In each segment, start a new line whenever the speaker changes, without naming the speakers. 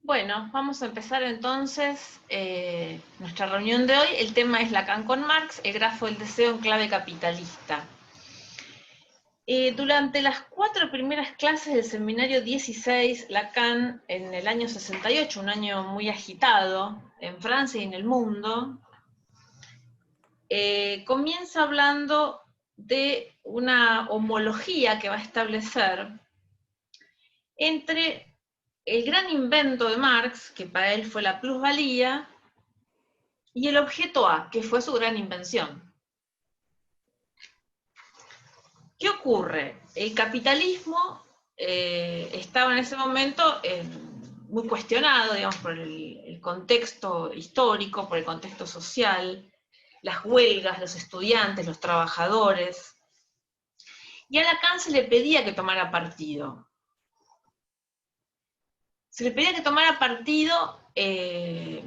Bueno, vamos a empezar entonces nuestra reunión de hoy. El tema es Lacan con Marx, el grafo del deseo en clave capitalista. Durante las 4 primeras clases del seminario 16, Lacan, en el año 68, un año muy agitado en Francia y en el mundo, comienza hablando de una homología que va a establecer entre el gran invento de Marx, que para él fue la plusvalía, y el objeto A, que fue su gran invención. ¿Qué ocurre? El capitalismo estaba en ese momento muy cuestionado, digamos, por el contexto histórico, por el contexto social, las huelgas, los estudiantes, los trabajadores. Y a Lacan se le pedía que tomara partido. Se le pedía que tomara partido de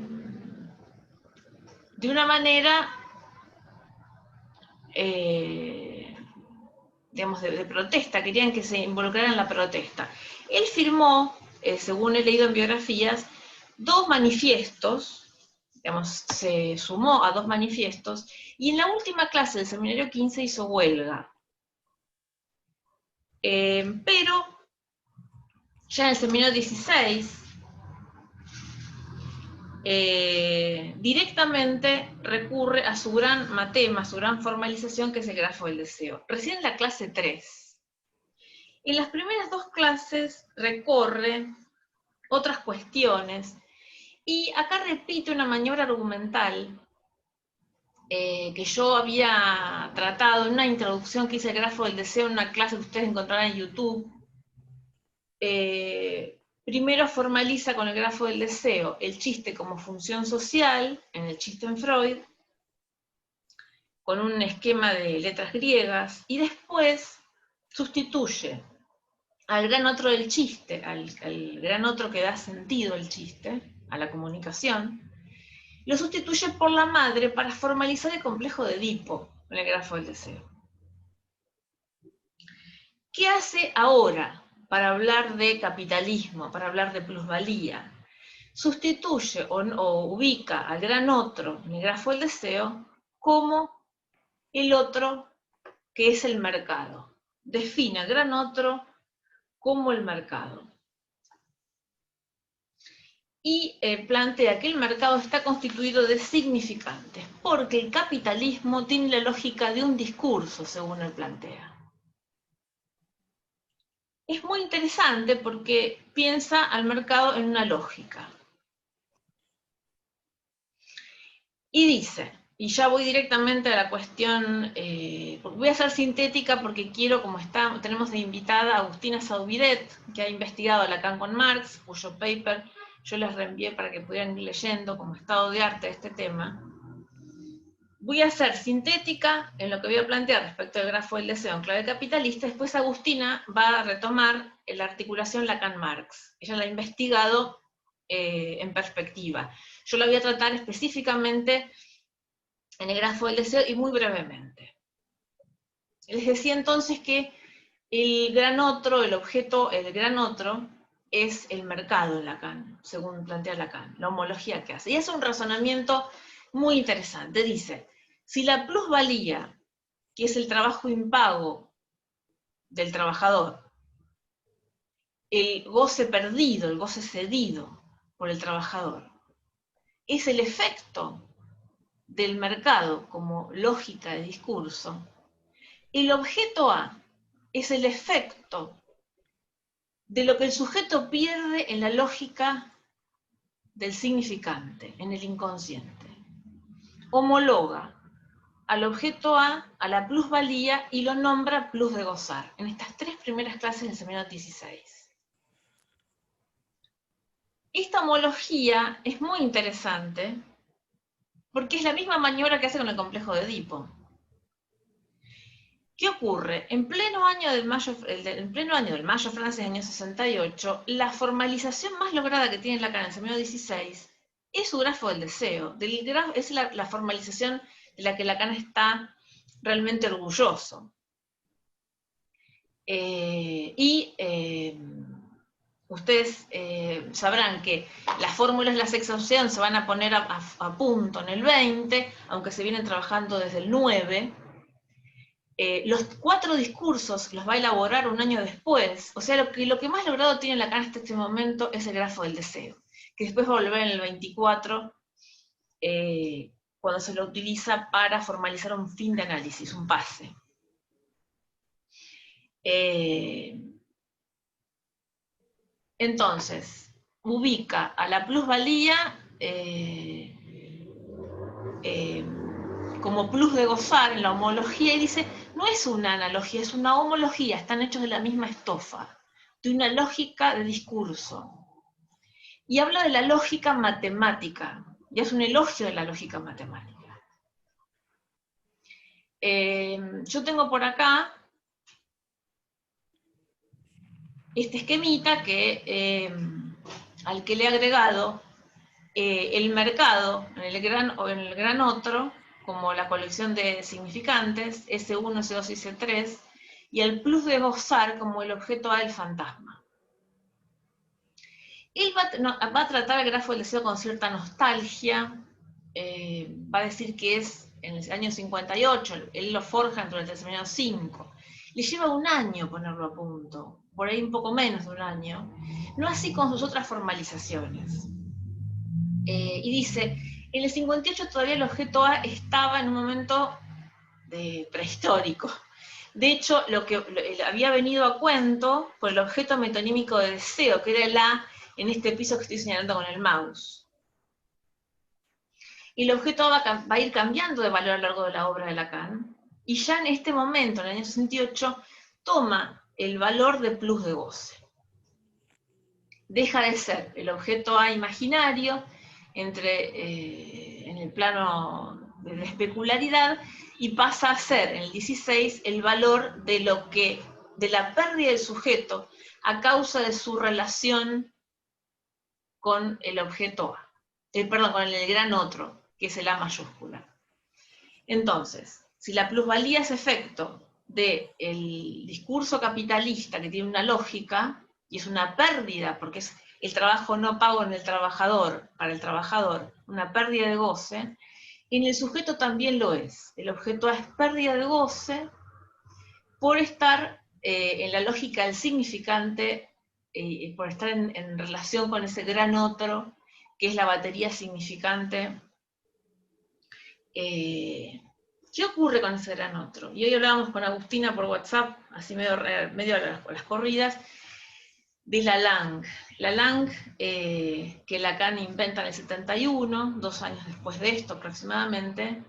una manera digamos, de protesta, querían que se involucrara en la protesta. Él firmó, según he leído en biografías, 2 manifiestos, digamos, se sumó a 2 manifiestos, y en la última clase del seminario 15 hizo huelga. Pero ya en el seminario 16, directamente recurre a su gran matema, su gran formalización, que es el grafo del deseo. Recién en la clase 3. En las primeras 2 clases recorre otras cuestiones, y acá repite una maniobra argumental que yo había tratado en una introducción que hice al grafo del deseo en una clase que ustedes encontrarán en YouTube. Primero formaliza con el grafo del deseo el chiste como función social, en el chiste en Freud, con un esquema de letras griegas, y después sustituye al gran otro del chiste, al gran otro que da sentido al chiste, a la comunicación, lo sustituye por la madre para formalizar el complejo de Edipo en el grafo del deseo. ¿Qué hace ahora para hablar de capitalismo, para hablar de plusvalía? Sustituye o ubica al gran otro en el grafo del deseo como el otro que es el mercado. Define al gran otro como el mercado. Y plantea que el mercado está constituido de significantes, porque el capitalismo tiene la lógica de un discurso, según él plantea. Es muy interesante porque piensa al mercado en una lógica. Y dice, y ya voy directamente a la cuestión, voy a ser sintética porque quiero, como tenemos de invitada a Agustina Saubidet, que ha investigado a Lacan con Marx, cuyo paper yo les reenvié para que pudieran ir leyendo como estado de arte de este tema. Voy a ser sintética en lo que voy a plantear respecto al grafo del deseo en clave capitalista. Después Agustina va a retomar la articulación Lacan-Marx. Ella la ha investigado en perspectiva. Yo la voy a tratar específicamente en el grafo del deseo y muy brevemente. Les decía entonces que el gran otro, el objeto, el gran otro, es el mercado en Lacan, según plantea Lacan, la homología que hace. Y hace un razonamiento muy interesante. Dice, si la plusvalía, que es el trabajo impago del trabajador, el goce perdido, el goce cedido por el trabajador, es el efecto del mercado como lógica de discurso, el objeto A es el efecto de lo que el sujeto pierde en la lógica del significante, en el inconsciente. Homologa al objeto A, a la plusvalía, y lo nombra plus de gozar, en estas 3 primeras clases del seminario 16. Esta homología es muy interesante porque es la misma maniobra que hace con el complejo de Edipo. ¿Qué ocurre? En pleno año del Mayo francés, año 68, la formalización más lograda que tiene Lacan en el seminario 16 es su grafo del deseo. Es la formalización de la que Lacan está realmente orgulloso. ustedes sabrán que las fórmulas de la sexta asociación se van a poner a punto en el 20, aunque se vienen trabajando desde el 9. Los 4 discursos los va a elaborar un año después, o sea, lo que más logrado tiene Lacan hasta este momento es el grafo del deseo, que después va a volver en el 24, cuando se lo utiliza para formalizar un fin de análisis, un pase. Entonces, ubica a la plusvalía como plus de gozar en la homología y dice, no es una analogía, es una homología, están hechos de la misma estofa, de una lógica de discurso. Y habla de la lógica matemática, y es un elogio de la lógica matemática. Yo tengo por acá este esquemita que, al que le he agregado el mercado en el gran otro, como la colección de significantes, S1, S2 y S3, y el plus de gozar como el objeto A del fantasma. Él va a tratar el grafo del deseo con cierta nostalgia, va a decir que es en el año 58, él lo forja durante el seminario 5, le lleva un año ponerlo a punto, por ahí un poco menos de un año, no así con sus otras formalizaciones. Y dice, en el 58 todavía el objeto A estaba en un momento prehistórico. De hecho, lo que había venido a cuento por el objeto metonímico de deseo, que era el A en este piso que estoy señalando con el mouse. Y el objeto A va a ir cambiando de valor a lo largo de la obra de Lacan, y ya en este momento, en el año 68, toma el valor de plus de goce. Deja de ser el objeto A imaginario, en el plano de la especularidad, y pasa a ser en el 16 el valor de la pérdida del sujeto a causa de su relación con el objeto A, perdón, con el gran otro, que es el A mayúscula. Entonces, si la plusvalía es efecto del discurso capitalista que tiene una lógica, y es una pérdida, porque es el trabajo no pago en el trabajador, para el trabajador, una pérdida de goce, en el sujeto también lo es. El objeto A es pérdida de goce por estar en la lógica del significante, por estar en relación con ese gran otro, que es la batería significante. ¿Qué ocurre con ese gran otro? Y hoy hablábamos con Agustina por WhatsApp, así medio a las corridas, de Lalande. Lalande, que Lacan inventa en el 71, 2 años después de esto aproximadamente,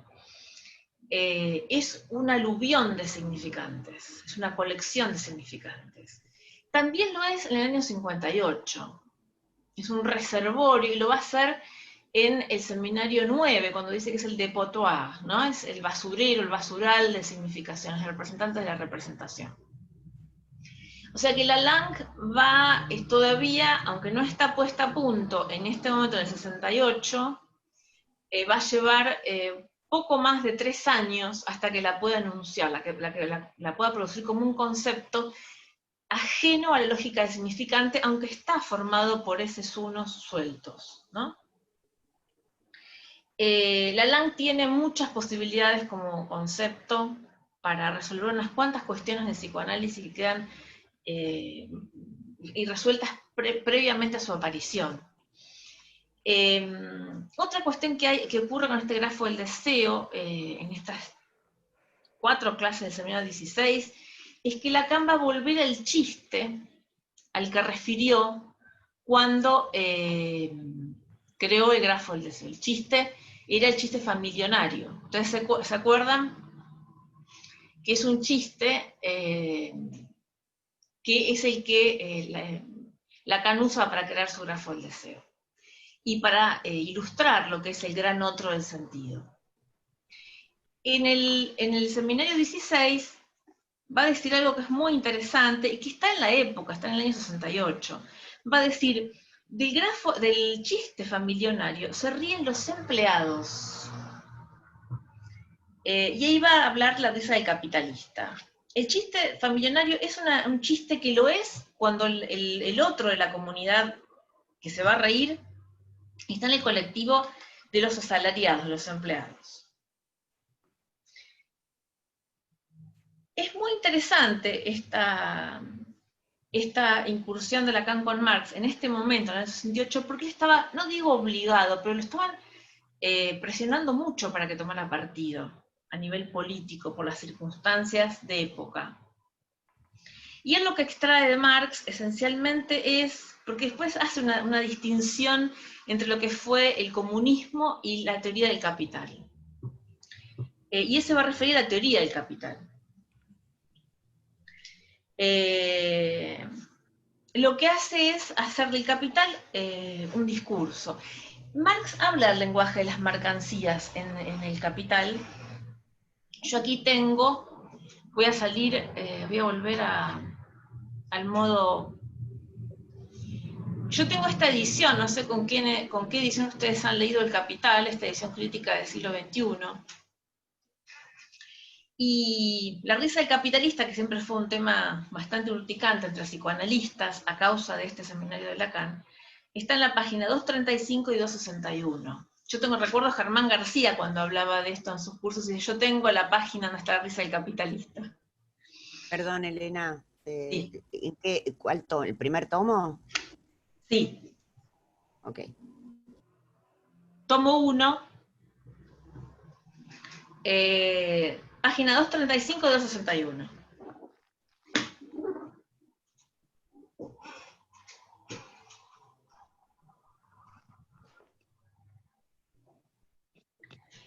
es un aluvión de significantes, es una colección de significantes. También lo es en el año 58, es un reservorio, y lo va a hacer en el seminario 9, cuando dice que es el dépotoir, ¿no? Es el basurero, el basural de significaciones, el representante de la representación. O sea que Lalande va todavía, aunque no está puesta a punto en este momento, en el 68, va a llevar poco más de 3 años hasta que la pueda enunciar, la pueda producir como un concepto ajeno a la lógica del significante, aunque está formado por esos unos sueltos, ¿no? Lalande tiene muchas posibilidades como concepto para resolver unas cuantas cuestiones de psicoanálisis que quedan irresueltas previamente a su aparición. Otra cuestión que ocurre con este grafo del deseo, en estas 4 clases del seminario 16, es que Lacan va a volver al chiste al que refirió cuando creó el grafo del deseo. El chiste era el chiste familionario. Entonces, ¿se acuerdan? Que es un chiste que es el que Lacan usa para crear su grafo del deseo, y para ilustrar lo que es el gran otro del sentido. En el seminario 16 va a decir algo que es muy interesante y que está en la época, está en el año 68. Va a decir, del chiste familionario se ríen los empleados. Y ahí va a hablar la risa del capitalista. el chiste familionario es un chiste que lo es cuando el otro de la comunidad que se va a reír está en el colectivo de los asalariados, los empleados. Es muy interesante esta incursión de Lacan con Marx en este momento, en el 68, porque él estaba, no digo obligado, pero lo estaban presionando mucho para que tomara partido a nivel político por las circunstancias de época. Y él lo que extrae de Marx esencialmente es, porque después hace una distinción entre lo que fue el comunismo y la teoría del capital. Y ese va a referir a la teoría del capital. Lo que hace es hacer del capital un discurso. Marx habla del lenguaje de las mercancías en el Capital. Yo aquí tengo, voy a salir, voy a volver al modo... Yo tengo esta edición, no sé con qué edición ustedes han leído El Capital, esta edición crítica del siglo XXI. Y la risa del capitalista, que siempre fue un tema bastante urticante entre psicoanalistas a causa de este seminario de Lacan, está en la página 235 y 261. Yo tengo recuerdo a Germán García cuando hablaba de esto en sus cursos, y yo tengo la página donde está la risa del capitalista.
Perdón, Elena,
Sí.
¿cuál tomo? ¿El primer tomo?
Sí.
Ok.
Tomo 1, página 235 y 261.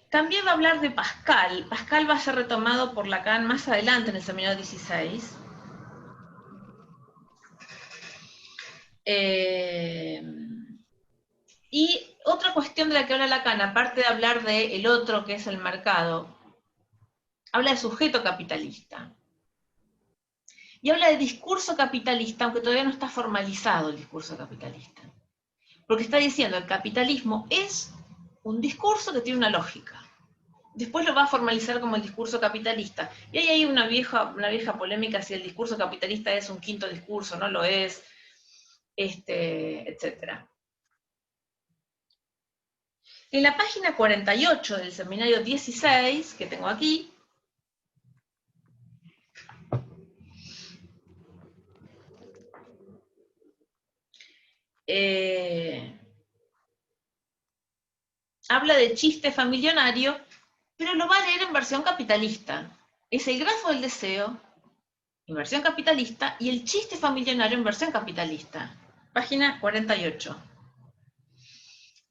También va a hablar de Pascal. Pascal va a ser retomado por Lacan más adelante en el seminario 16. Y otra cuestión de la que habla Lacan, aparte de hablar del otro que es el mercado, habla de sujeto capitalista. Y habla de discurso capitalista, aunque todavía no está formalizado el discurso capitalista. Porque está diciendo, el capitalismo es un discurso que tiene una lógica. Después lo va a formalizar como el discurso capitalista. Y ahí hay una vieja polémica si el discurso capitalista es un quinto discurso, no lo es, etc. En la página 48 del seminario 16, que tengo aquí, habla de chiste familionario, pero lo va a leer en versión capitalista. Es el grafo del deseo en versión capitalista y el chiste familionario en versión capitalista. Página 48.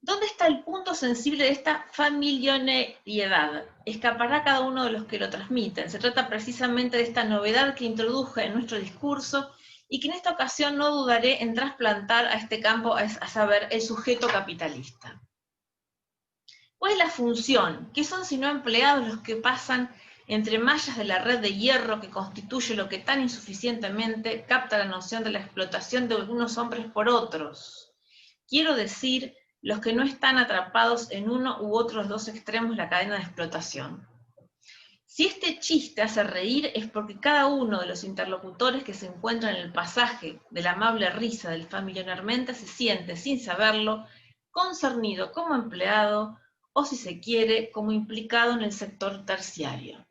¿Dónde está el punto sensible de esta familionariedad? Escapará cada uno de los que lo transmiten. Se trata precisamente de esta novedad que introduje en nuestro discurso y que en esta ocasión no dudaré en trasplantar a este campo, a saber, el sujeto capitalista. ¿Cuál es la función? ¿Qué son sino empleados los que pasan entre mallas de la red de hierro que constituye lo que tan insuficientemente capta la noción de la explotación de algunos hombres por otros? Quiero decir, los que no están atrapados en uno u otros dos extremos de la cadena de explotación. Si este chiste hace reír es porque cada uno de los interlocutores que se encuentran en el pasaje de la amable risa del familiarmente se siente, sin saberlo, concernido como empleado o, si se quiere, como implicado en el sector terciario.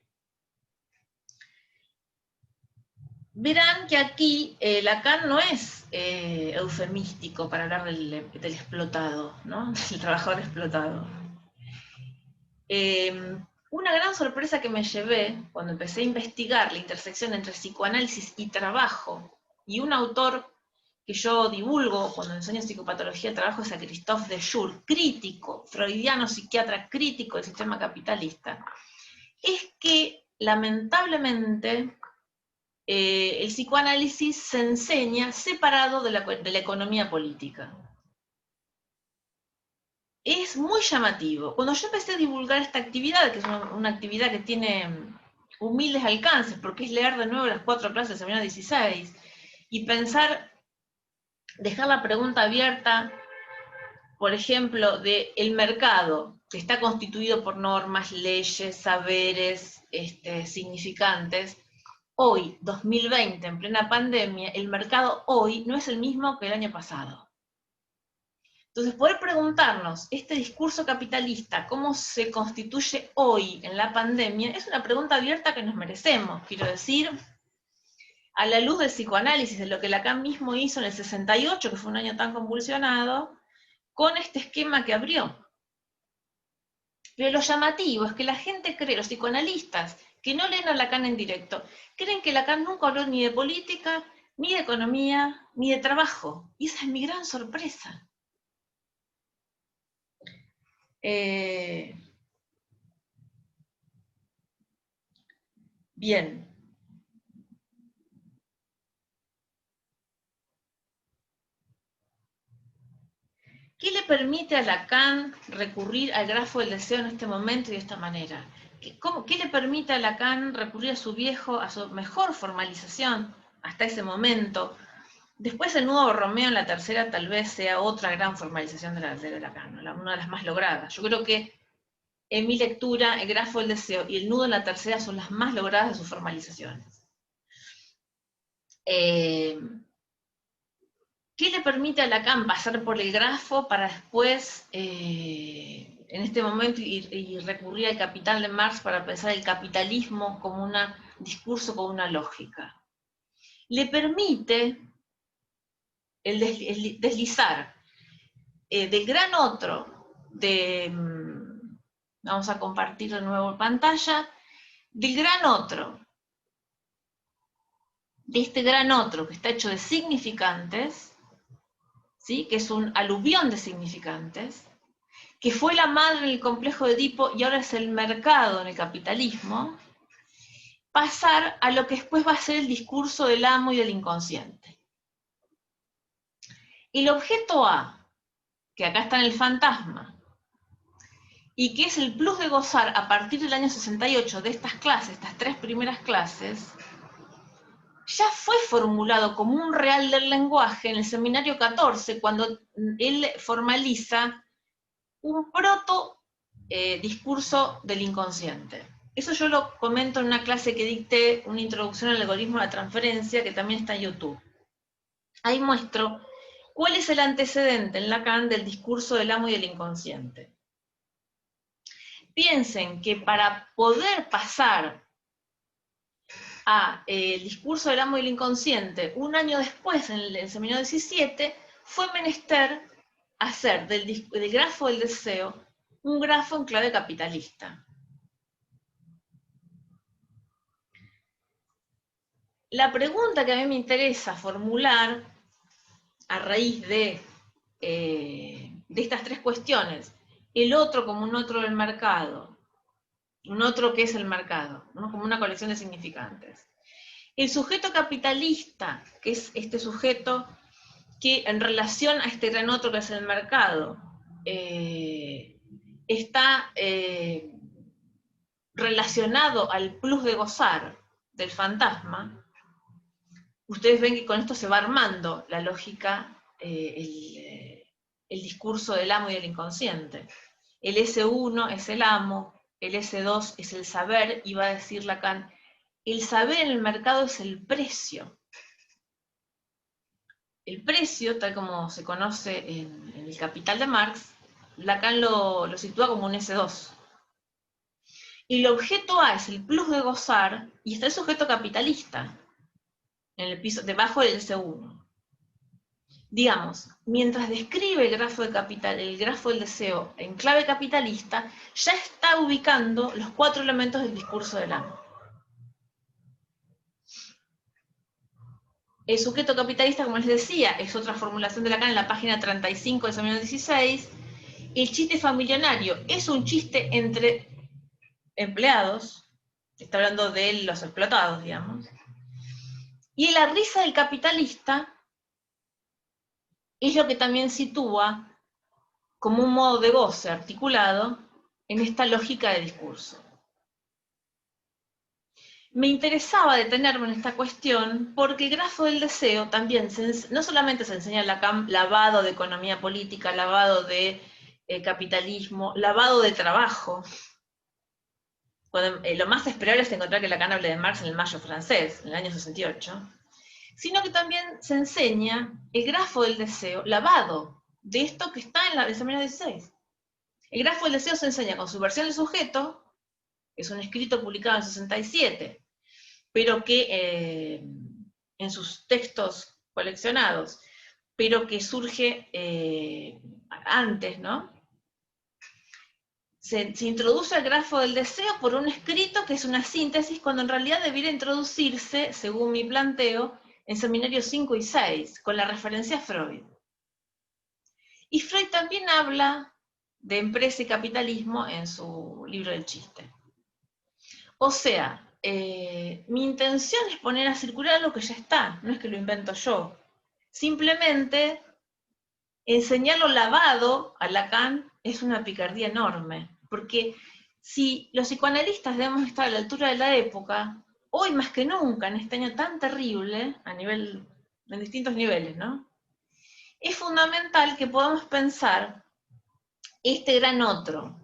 Verán que aquí Lacan no es eufemístico para hablar del explotado, ¿no? Del trabajador explotado. Una gran sorpresa que me llevé cuando empecé a investigar la intersección entre psicoanálisis y trabajo, y un autor que yo divulgo cuando enseño psicopatología de trabajo es a Christophe Dejour, crítico, freudiano, psiquiatra crítico del sistema capitalista, es que lamentablemente el psicoanálisis se enseña separado de la economía política. Es muy llamativo. Cuando yo empecé a divulgar esta actividad, que es una actividad que tiene humildes alcances, porque es leer de nuevo las 4 clases del seminario 16, y pensar, dejar la pregunta abierta, por ejemplo, del mercado, que está constituido por normas, leyes, saberes significantes, Hoy, 2020, en plena pandemia, el mercado hoy no es el mismo que el año pasado. Entonces, poder preguntarnos, este discurso capitalista, ¿cómo se constituye hoy en la pandemia? Es una pregunta abierta que nos merecemos. Quiero decir, a la luz del psicoanálisis, de lo que Lacan mismo hizo en el 68, que fue un año tan convulsionado, con este esquema que abrió. Pero lo llamativo es que la gente cree, los psicoanalistas, que no leen a Lacan en directo, creen que Lacan nunca habló ni de política, ni de economía, ni de trabajo. Y esa es mi gran sorpresa. Bien. ¿Qué le permite a Lacan recurrir al grafo del deseo en este momento y de esta manera? ¿Qué le permite a Lacan recurrir a su viejo, a su mejor formalización hasta ese momento? Después el nudo Romeo en la tercera tal vez sea otra gran formalización de Lacan, una de las más logradas. Yo creo que en mi lectura el grafo del deseo y el nudo en la tercera son las más logradas de sus formalizaciones. ¿Qué le permite a Lacan pasar por el grafo para después, en este momento, y recurrir al Capital de Marx para pensar el capitalismo como un discurso, como una lógica? Le permite el deslizar del gran otro, vamos a compartir de nuevo pantalla, del gran otro, de este gran otro que está hecho de significantes, ¿sí? Que es un aluvión de significantes, que fue la madre en el complejo de Edipo y ahora es el mercado en el capitalismo, pasar a lo que después va a ser el discurso del amo y del inconsciente. El objeto A, que acá está en el fantasma, y que es el plus de gozar a partir del año 68 de estas clases, estas tres primeras clases, ya fue formulado como un real del lenguaje en el seminario 14, cuando él formaliza un proto discurso del inconsciente. Eso yo lo comento en una clase que dicté, una introducción al algoritmo de la transferencia, que también está en YouTube. Ahí muestro cuál es el antecedente en Lacan del discurso del amo y del inconsciente. Piensen que para poder pasar el discurso del amo y del inconsciente un año después, en el seminario 17, fue menester hacer del grafo del deseo un grafo en clave capitalista. La pregunta que a mí me interesa formular a raíz de estas tres cuestiones, el otro como un otro del mercado, un otro que es el mercado, ¿no? Como una colección de significantes. El sujeto capitalista, que es este sujeto que en relación a este gran otro que es el mercado, está relacionado al plus de gozar del fantasma. Ustedes ven que con esto se va armando la lógica, el discurso del amo y del inconsciente. El S1 es el amo, el S2 es el saber, y va a decir Lacan, el saber en el mercado es el precio. El precio, tal como se conoce en el Capital de Marx, Lacan lo sitúa como un S2. Y el objeto A es el plus de gozar, y está el sujeto capitalista, en el piso, debajo del S1. Digamos, mientras describe el grafo del deseo en clave capitalista, ya está ubicando los cuatro elementos del discurso del amo. El sujeto capitalista, como les decía, es otra formulación de Lacan en la página 35 del seminario 16. El chiste familionario es un chiste entre empleados, está hablando de los explotados, digamos. Y la risa del capitalista es lo que también sitúa como un modo de goce articulado en esta lógica de discurso. Me interesaba detenerme en esta cuestión porque el grafo del deseo también, no solamente se enseña Lacan lavado de economía política, lavado de capitalismo, lavado de trabajo, lo más esperable es encontrar que Lacan hable de Marx en el Mayo francés, en el año 68, sino que también se enseña el grafo del deseo lavado de esto que está en el seminario 16. El grafo del deseo se enseña con su versión del sujeto, que es un escrito publicado en 67, pero que en sus textos coleccionados, pero que surge antes, ¿no? Se introduce el grafo del deseo por un escrito que es una síntesis, cuando en realidad debiera introducirse, según mi planteo, en seminarios 5 y 6, con la referencia a Freud. Y Freud también habla de empresa y capitalismo en su libro del chiste. O sea, mi intención es poner a circular lo que ya está, no es que lo invento yo. Simplemente enseñarlo lavado a Lacan es una picardía enorme, porque si los psicoanalistas debemos estar a la altura de la época, hoy más que nunca, en este año tan terrible, en distintos niveles, ¿no? Es fundamental que podamos pensar este gran otro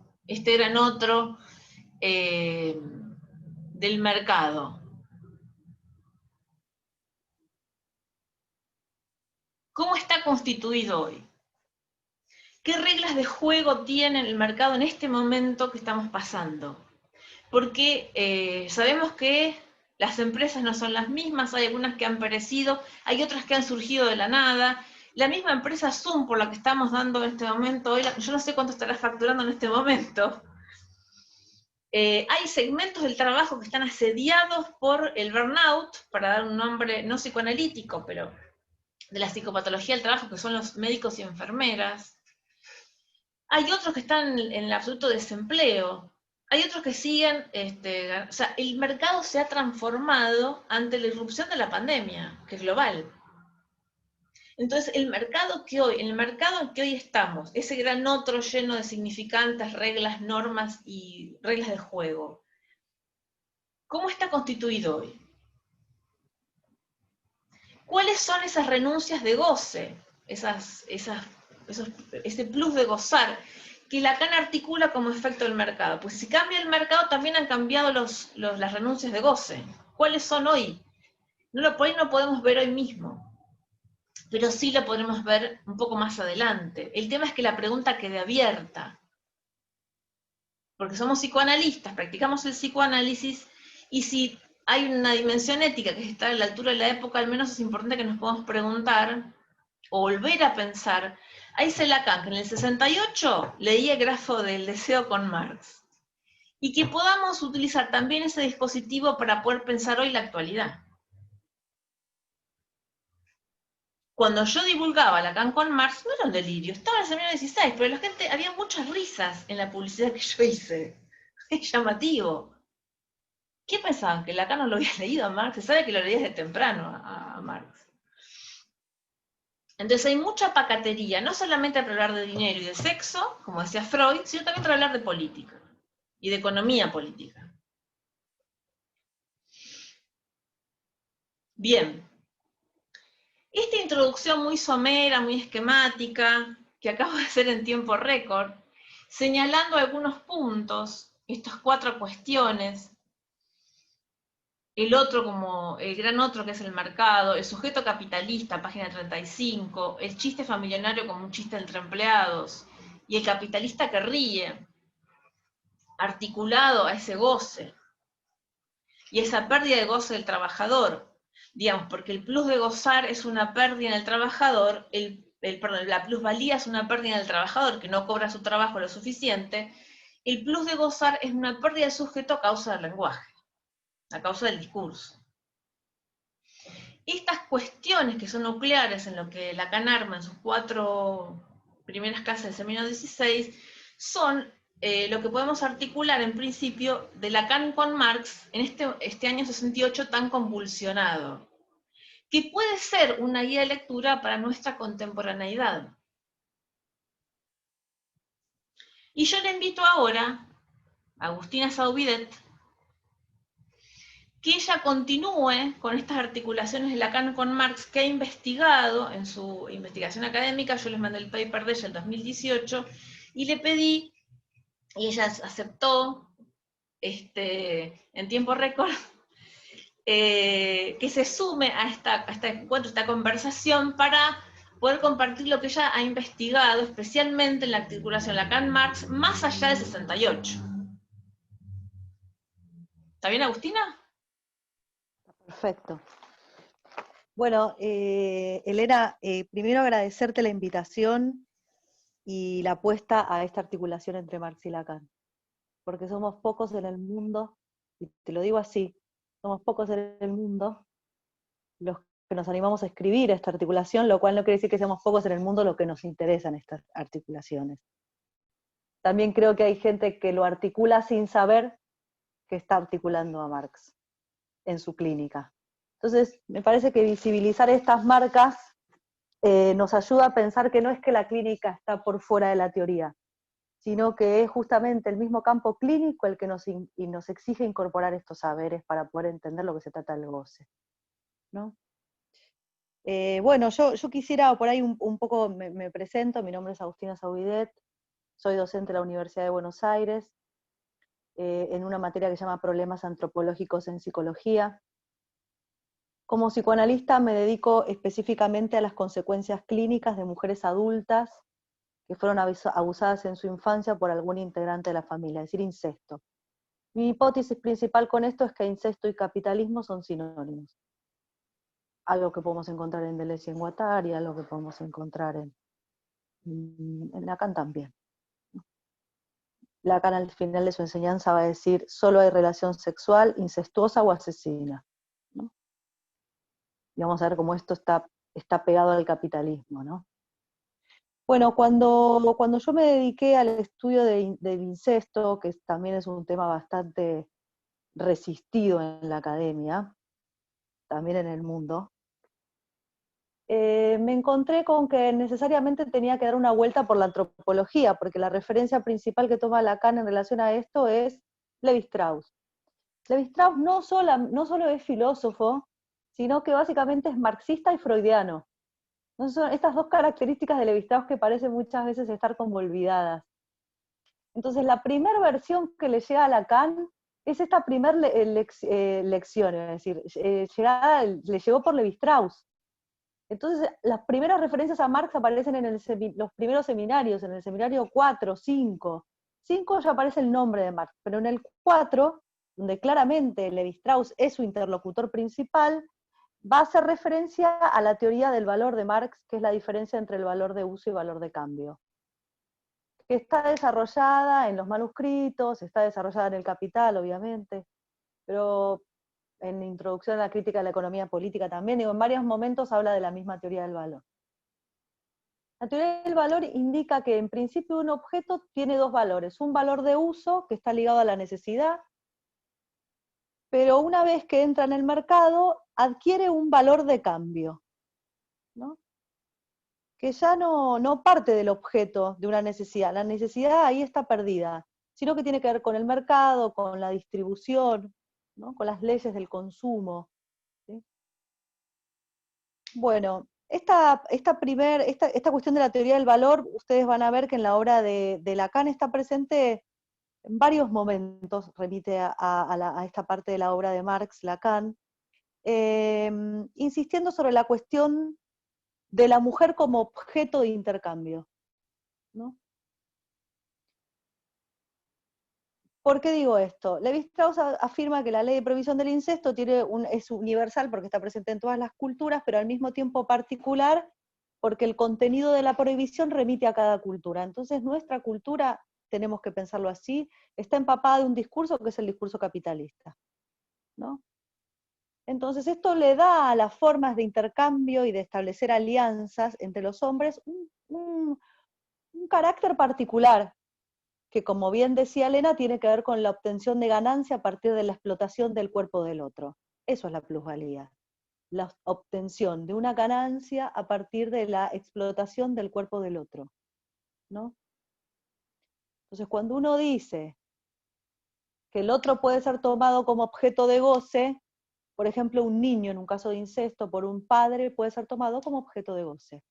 del mercado. ¿Cómo está constituido hoy? ¿Qué reglas de juego tiene el mercado en este momento que estamos pasando? Porque sabemos que las empresas no son las mismas, hay algunas que han perecido, hay otras que han surgido de la nada. La misma empresa Zoom por la que estamos dando en este momento, hoy, yo no sé cuánto estará facturando en este momento. Hay segmentos del trabajo que están asediados por el burnout, para dar un nombre no psicoanalítico, pero de la psicopatología del trabajo, que son los médicos y enfermeras. Hay otros que están en el absoluto desempleo. Hay otros que siguen, o sea, el mercado se ha transformado ante la irrupción de la pandemia, que es global. Entonces, en el mercado en que hoy estamos, ese gran otro lleno de significantes, reglas, normas y reglas de juego, ¿cómo está constituido hoy? ¿Cuáles son esas renuncias de goce? Ese plus de gozar que Lacan articula como efecto del mercado. Pues si cambia el mercado, también han cambiado las renuncias de goce. ¿Cuáles son hoy? Por ahí no podemos ver hoy mismo, pero sí lo podremos ver un poco más adelante. El tema es que la pregunta quede abierta, porque somos psicoanalistas, practicamos el psicoanálisis, y si hay una dimensión ética que está a la altura de la época, al menos es importante que nos podamos preguntar, o volver a pensar. Ahí dice Lacan que en el 68 leía el grafo del deseo con Marx, y que podamos utilizar también ese dispositivo para poder pensar hoy la actualidad. Cuando yo divulgaba Lacan con Marx, no era un delirio, estaba en el seminario 16, pero la gente, había muchas risas en la publicidad que yo hice. Es llamativo. ¿Qué pensaban? ¿Que Lacan no lo había leído a Marx? Se sabe que lo leía desde temprano a Marx. Entonces hay mucha pacatería, no solamente para hablar de dinero y de sexo, como decía Freud, sino también para hablar de política y de economía política. Bien, esta introducción muy somera, muy esquemática, que acabo de hacer en tiempo récord, señalando algunos puntos, estas 4 cuestiones, el otro como el gran otro que es el mercado, el sujeto capitalista, página 35, el chiste familiar como un chiste entre empleados, y el capitalista que ríe, articulado a ese goce, y esa pérdida de goce del trabajador, digamos, porque el plus de gozar es una pérdida en el trabajador, la plusvalía es una pérdida en el trabajador que no cobra su trabajo lo suficiente, el plus de gozar es una pérdida del sujeto a causa del lenguaje, a causa del discurso. Estas cuestiones que son nucleares en lo que Lacan arma en sus 4 primeras clases del seminario 16 son lo que podemos articular en principio de Lacan con Marx en este año 68 tan convulsionado, que puede ser una guía de lectura para nuestra contemporaneidad. Y yo le invito ahora a Agustina Saubidet que ella continúe con estas articulaciones de Lacan con Marx que ha investigado en su investigación académica. Yo les mandé el paper de ella en 2018 y le pedí, y ella aceptó, en tiempo récord, que se sume a este encuentro, esta conversación, para poder compartir lo que ella ha investigado, especialmente en la articulación Lacan-Marx, más allá del 68. ¿Está bien, Agustina?
Perfecto. Bueno, Elena, primero agradecerte la invitación y la apuesta a esta articulación entre Marx y Lacan, porque somos pocos en el mundo, y te lo digo así, somos pocos en el mundo los que nos animamos a escribir esta articulación, lo cual no quiere decir que seamos pocos en el mundo los que nos interesan estas articulaciones. También creo que hay gente que lo articula sin saber que está articulando a Marx en su clínica. Entonces, me parece que visibilizar estas marcas nos ayuda a pensar que no es que la clínica está por fuera de la teoría, sino que es justamente el mismo campo clínico el que nos exige incorporar estos saberes para poder entender lo que se trata del goce, ¿no? Bueno, yo quisiera por ahí un poco, me presento, mi nombre es Agustina Saubidet, soy docente de la Universidad de Buenos Aires, en una materia que se llama Problemas Antropológicos en Psicología. Como psicoanalista me dedico específicamente a las consecuencias clínicas de mujeres adultas que fueron abusadas en su infancia por algún integrante de la familia, es decir, incesto. Mi hipótesis principal con esto es que incesto y capitalismo son sinónimos. Algo que podemos encontrar en Deleuze y en Guattari, algo que podemos encontrar en Lacan también. Lacan al final de su enseñanza va a decir, solo hay relación sexual, incestuosa o asesina, ¿no? Y vamos a ver cómo esto está pegado al capitalismo, ¿no? Bueno, cuando yo me dediqué al estudio del incesto, que también es un tema bastante resistido en la academia, también en el mundo, me encontré con que necesariamente tenía que dar una vuelta por la antropología, porque la referencia principal que toma Lacan en relación a esto es Lévi-Strauss. Lévi-Strauss no solo es filósofo, sino que básicamente es marxista y freudiano. Entonces son estas dos características de Lévi-Strauss que parecen muchas veces estar como olvidadas. Entonces la primera versión que le llega a Lacan es esta primera lección, es decir, le llegó por Lévi-Strauss. Entonces, las primeras referencias a Marx aparecen en los primeros seminarios, en el seminario 4, 5. 5 ya aparece el nombre de Marx, pero en el 4, donde claramente Lévi-Strauss es su interlocutor principal, va a hacer referencia a la teoría del valor de Marx, que es la diferencia entre el valor de uso y valor de cambio. Que está desarrollada en los manuscritos, está desarrollada en el Capital, obviamente, pero en Introducción a la Crítica de la Economía Política también, digo, en varios momentos habla de la misma teoría del valor. La teoría del valor indica que en principio un objeto tiene dos valores, un valor de uso que está ligado a la necesidad, pero una vez que entra en el mercado adquiere un valor de cambio, ¿no? Que ya no parte del objeto de una necesidad, la necesidad ahí está perdida, sino que tiene que ver con el mercado, con la distribución, ¿no? Con las leyes del consumo, ¿sí? Bueno, esta cuestión de la teoría del valor, ustedes van a ver que en la obra de Lacan está presente en varios momentos, remite a esta parte de la obra de Marx, Lacan, insistiendo sobre la cuestión de la mujer como objeto de intercambio, ¿no? ¿Por qué digo esto? Lévi-Strauss afirma que la ley de prohibición del incesto es universal porque está presente en todas las culturas, pero al mismo tiempo particular porque el contenido de la prohibición remite a cada cultura. Entonces nuestra cultura, tenemos que pensarlo así, está empapada de un discurso que es el discurso capitalista, ¿no? Entonces esto le da a las formas de intercambio y de establecer alianzas entre los hombres un carácter particular, que como bien decía Elena, tiene que ver con la obtención de ganancia a partir de la explotación del cuerpo del otro. Eso es la plusvalía, la obtención de una ganancia a partir de la explotación del cuerpo del otro, ¿no? Entonces cuando uno dice que el otro puede ser tomado como objeto de goce, por ejemplo un niño en un caso de incesto por un padre puede ser tomado como objeto de goce,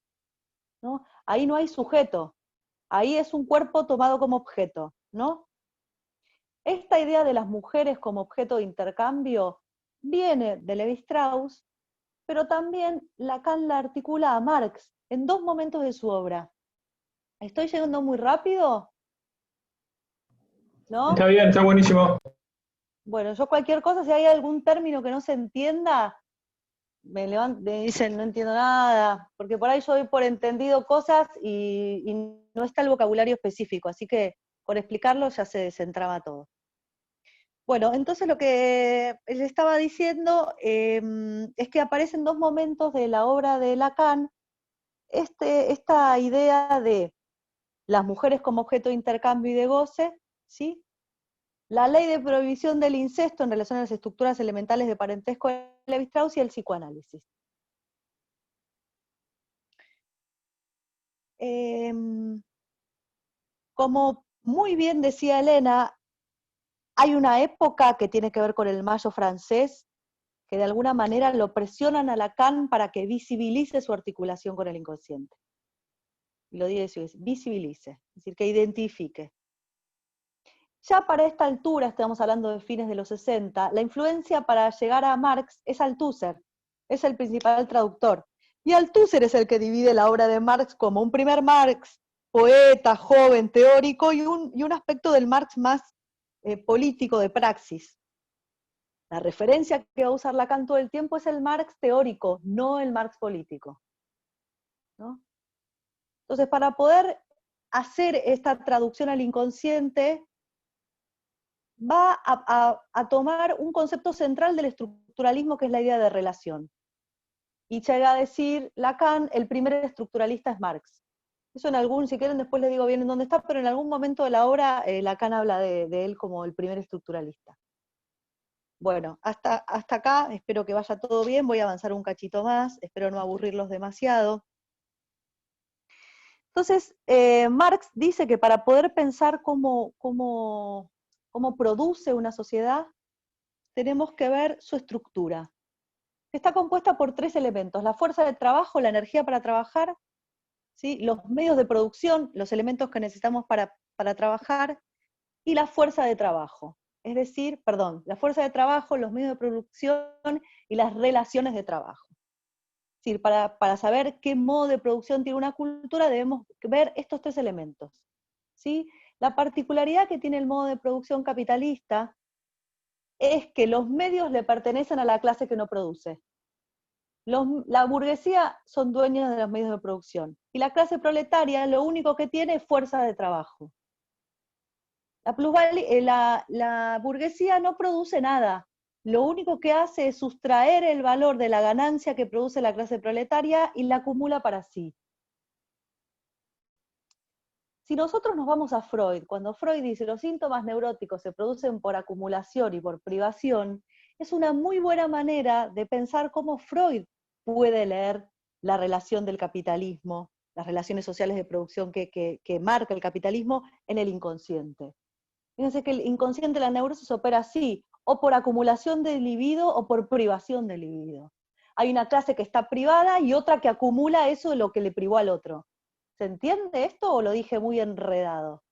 ¿no? Ahí no hay sujeto, ahí es un cuerpo tomado como objeto, ¿no? Esta idea de las mujeres como objeto de intercambio viene de Levi-Strauss, pero también Lacan la articula a Marx en dos momentos de su obra. ¿Estoy llegando muy rápido? ¿No?
Está bien, está buenísimo.
Bueno, yo cualquier cosa, si hay algún término que no se entienda, me dicen no entiendo nada, porque por ahí yo doy por entendido cosas y no está el vocabulario específico, así que por explicarlo ya se desentraba todo. Bueno, entonces lo que le estaba diciendo es que aparecen dos momentos de la obra de Lacan esta idea de las mujeres como objeto de intercambio y de goce, ¿sí? La ley de prohibición del incesto en relación a las estructuras elementales de parentesco de Levi-Strauss y el psicoanálisis. Como muy bien decía Elena, hay una época que tiene que ver con el Mayo francés, que de alguna manera lo presionan a Lacan para que visibilice su articulación con el inconsciente. Y lo dice, visibilice, es decir, que identifique. Ya para esta altura, estamos hablando de fines de los 60, la influencia para llegar a Marx es Althusser, es el principal traductor. Y Althusser es el que divide la obra de Marx como un primer Marx, poeta, joven, teórico, y un aspecto del Marx más político, de praxis. La referencia que va a usar Lacan todo el tiempo es el Marx teórico, no el Marx político, ¿no? Entonces, para poder hacer esta traducción al inconsciente, va a tomar un concepto central del estructuralismo, que es la idea de relación. Y llega a decir Lacan, el primer estructuralista es Marx. Eso en algún, si quieren después les digo bien en dónde está, pero en algún momento de la obra Lacan habla de él como el primer estructuralista. Bueno, hasta acá espero que vaya todo bien, voy a avanzar un cachito más, espero no aburrirlos demasiado. Entonces, Marx dice que para poder pensar cómo produce una sociedad, tenemos que ver su estructura. Está compuesta por tres elementos: la fuerza de trabajo, la energía para trabajar, ¿sí? Los medios de producción, los elementos que necesitamos para trabajar, y la fuerza de trabajo. Es decir, la fuerza de trabajo, los medios de producción y las relaciones de trabajo. Es decir, para saber qué modo de producción tiene una cultura, debemos ver estos tres elementos, ¿sí? La particularidad que tiene el modo de producción capitalista es que los medios le pertenecen a la clase que no produce. La burguesía son dueños de los medios de producción, y la clase proletaria lo único que tiene es fuerza de trabajo. La burguesía no produce nada, lo único que hace es sustraer el valor de la ganancia que produce la clase proletaria y la acumula para sí. Si nosotros nos vamos a Freud, cuando Freud dice los síntomas neuróticos se producen por acumulación y por privación, es una muy buena manera de pensar cómo Freud puede leer la relación del capitalismo, las relaciones sociales de producción que marca el capitalismo en el inconsciente. Fíjense que el inconsciente, la neurosis, opera así, o por acumulación de libido o por privación de libido. Hay una clase que está privada y otra que acumula eso de lo que le privó al otro. ¿Se entiende esto o lo dije muy enredado?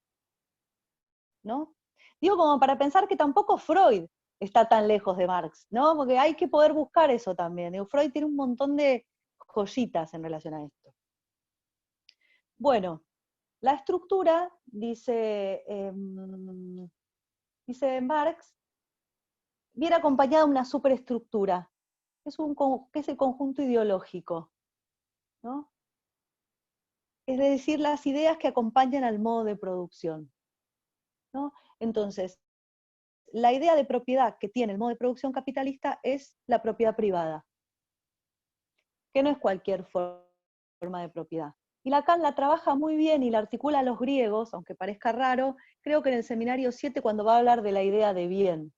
¿No? Digo como para pensar que tampoco Freud está tan lejos de Marx, ¿no? Porque hay que poder buscar eso también. Digo, Freud tiene un montón de joyitas en relación a esto. Bueno, la estructura, dice Marx, viene acompañada de una superestructura, que es el conjunto ideológico, ¿no? Es decir, las ideas que acompañan al modo de producción, ¿no? Entonces, la idea de propiedad que tiene el modo de producción capitalista es la propiedad privada, que no es cualquier forma de propiedad. Y Lacan la trabaja muy bien y la articula a los griegos, aunque parezca raro, creo que en el seminario 7 cuando va a hablar de la idea de bien,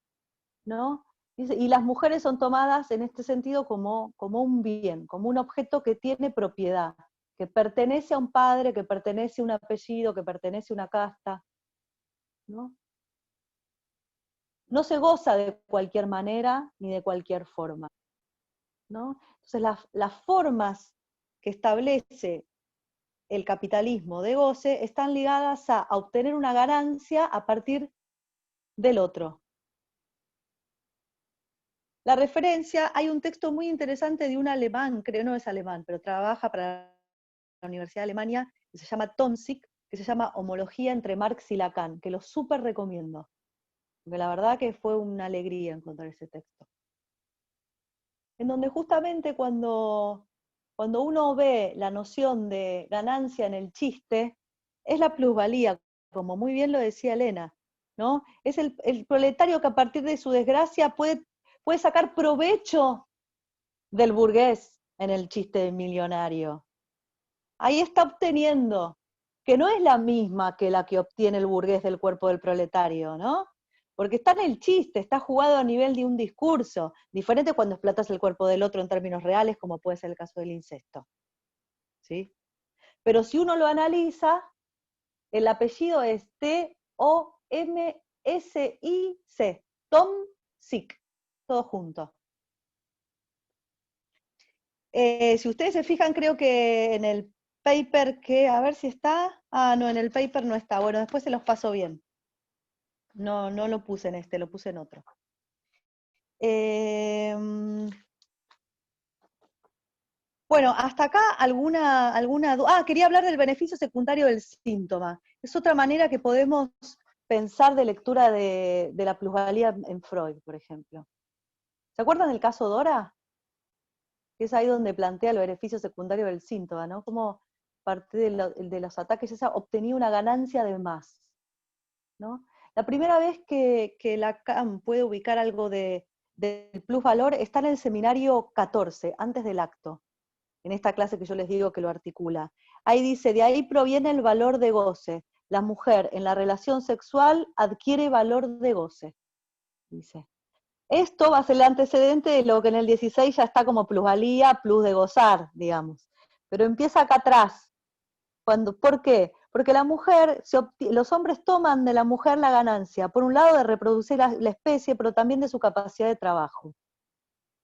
¿no? Y las mujeres son tomadas en este sentido como un bien, como un objeto que tiene propiedad, que pertenece a un padre, que pertenece a un apellido, que pertenece a una casta, ¿no? No se goza de cualquier manera ni de cualquier forma, ¿no? Entonces las formas que establece el capitalismo de goce están ligadas a obtener una ganancia a partir del otro. La referencia, hay un texto muy interesante de un alemán, creo no es alemán, pero trabaja para la Universidad de Alemania, que se llama Tomzig, que se llama Homología entre Marx y Lacan, que lo súper recomiendo, porque la verdad que fue una alegría encontrar ese texto. En donde justamente cuando uno ve la noción de ganancia en el chiste, es la plusvalía, como muy bien lo decía Elena, ¿no? Es el proletario que a partir de su desgracia puede sacar provecho del burgués en el chiste millonario. Ahí está obteniendo, que no es la misma que la que obtiene el burgués del cuerpo del proletario, ¿no? Porque está en el chiste, está jugado a nivel de un discurso, diferente cuando explotas el cuerpo del otro en términos reales, como puede ser el caso del incesto. ¿Sí? Pero si uno lo analiza, el apellido es T-O-M-S-I-C, Tomzig, todo junto. Si ustedes se fijan, creo que en el paper que, a ver si está, no, en el paper no está, bueno, después se los paso bien. No lo puse en este, lo puse en otro. Bueno, hasta acá alguna duda. Quería hablar del beneficio secundario del síntoma. Es otra manera que podemos pensar de lectura de la plusvalía en Freud, por ejemplo. ¿Se acuerdan del caso Dora? Que es ahí donde plantea el beneficio secundario del síntoma, ¿no? Como parte de los ataques ella obtenía una ganancia de más, ¿no? La primera vez que Lacan puede ubicar algo del plusvalor está en el seminario 14, antes del acto, en esta clase que yo les digo que lo articula. Ahí dice, de ahí proviene el valor de goce. La mujer en la relación sexual adquiere valor de goce, dice. Esto va a ser el antecedente de lo que en el 16 ya está como plusvalía, plus de gozar, digamos. Pero empieza acá atrás. ¿Por qué? Porque la mujer, los hombres toman de la mujer la ganancia, por un lado de reproducir la especie, pero también de su capacidad de trabajo.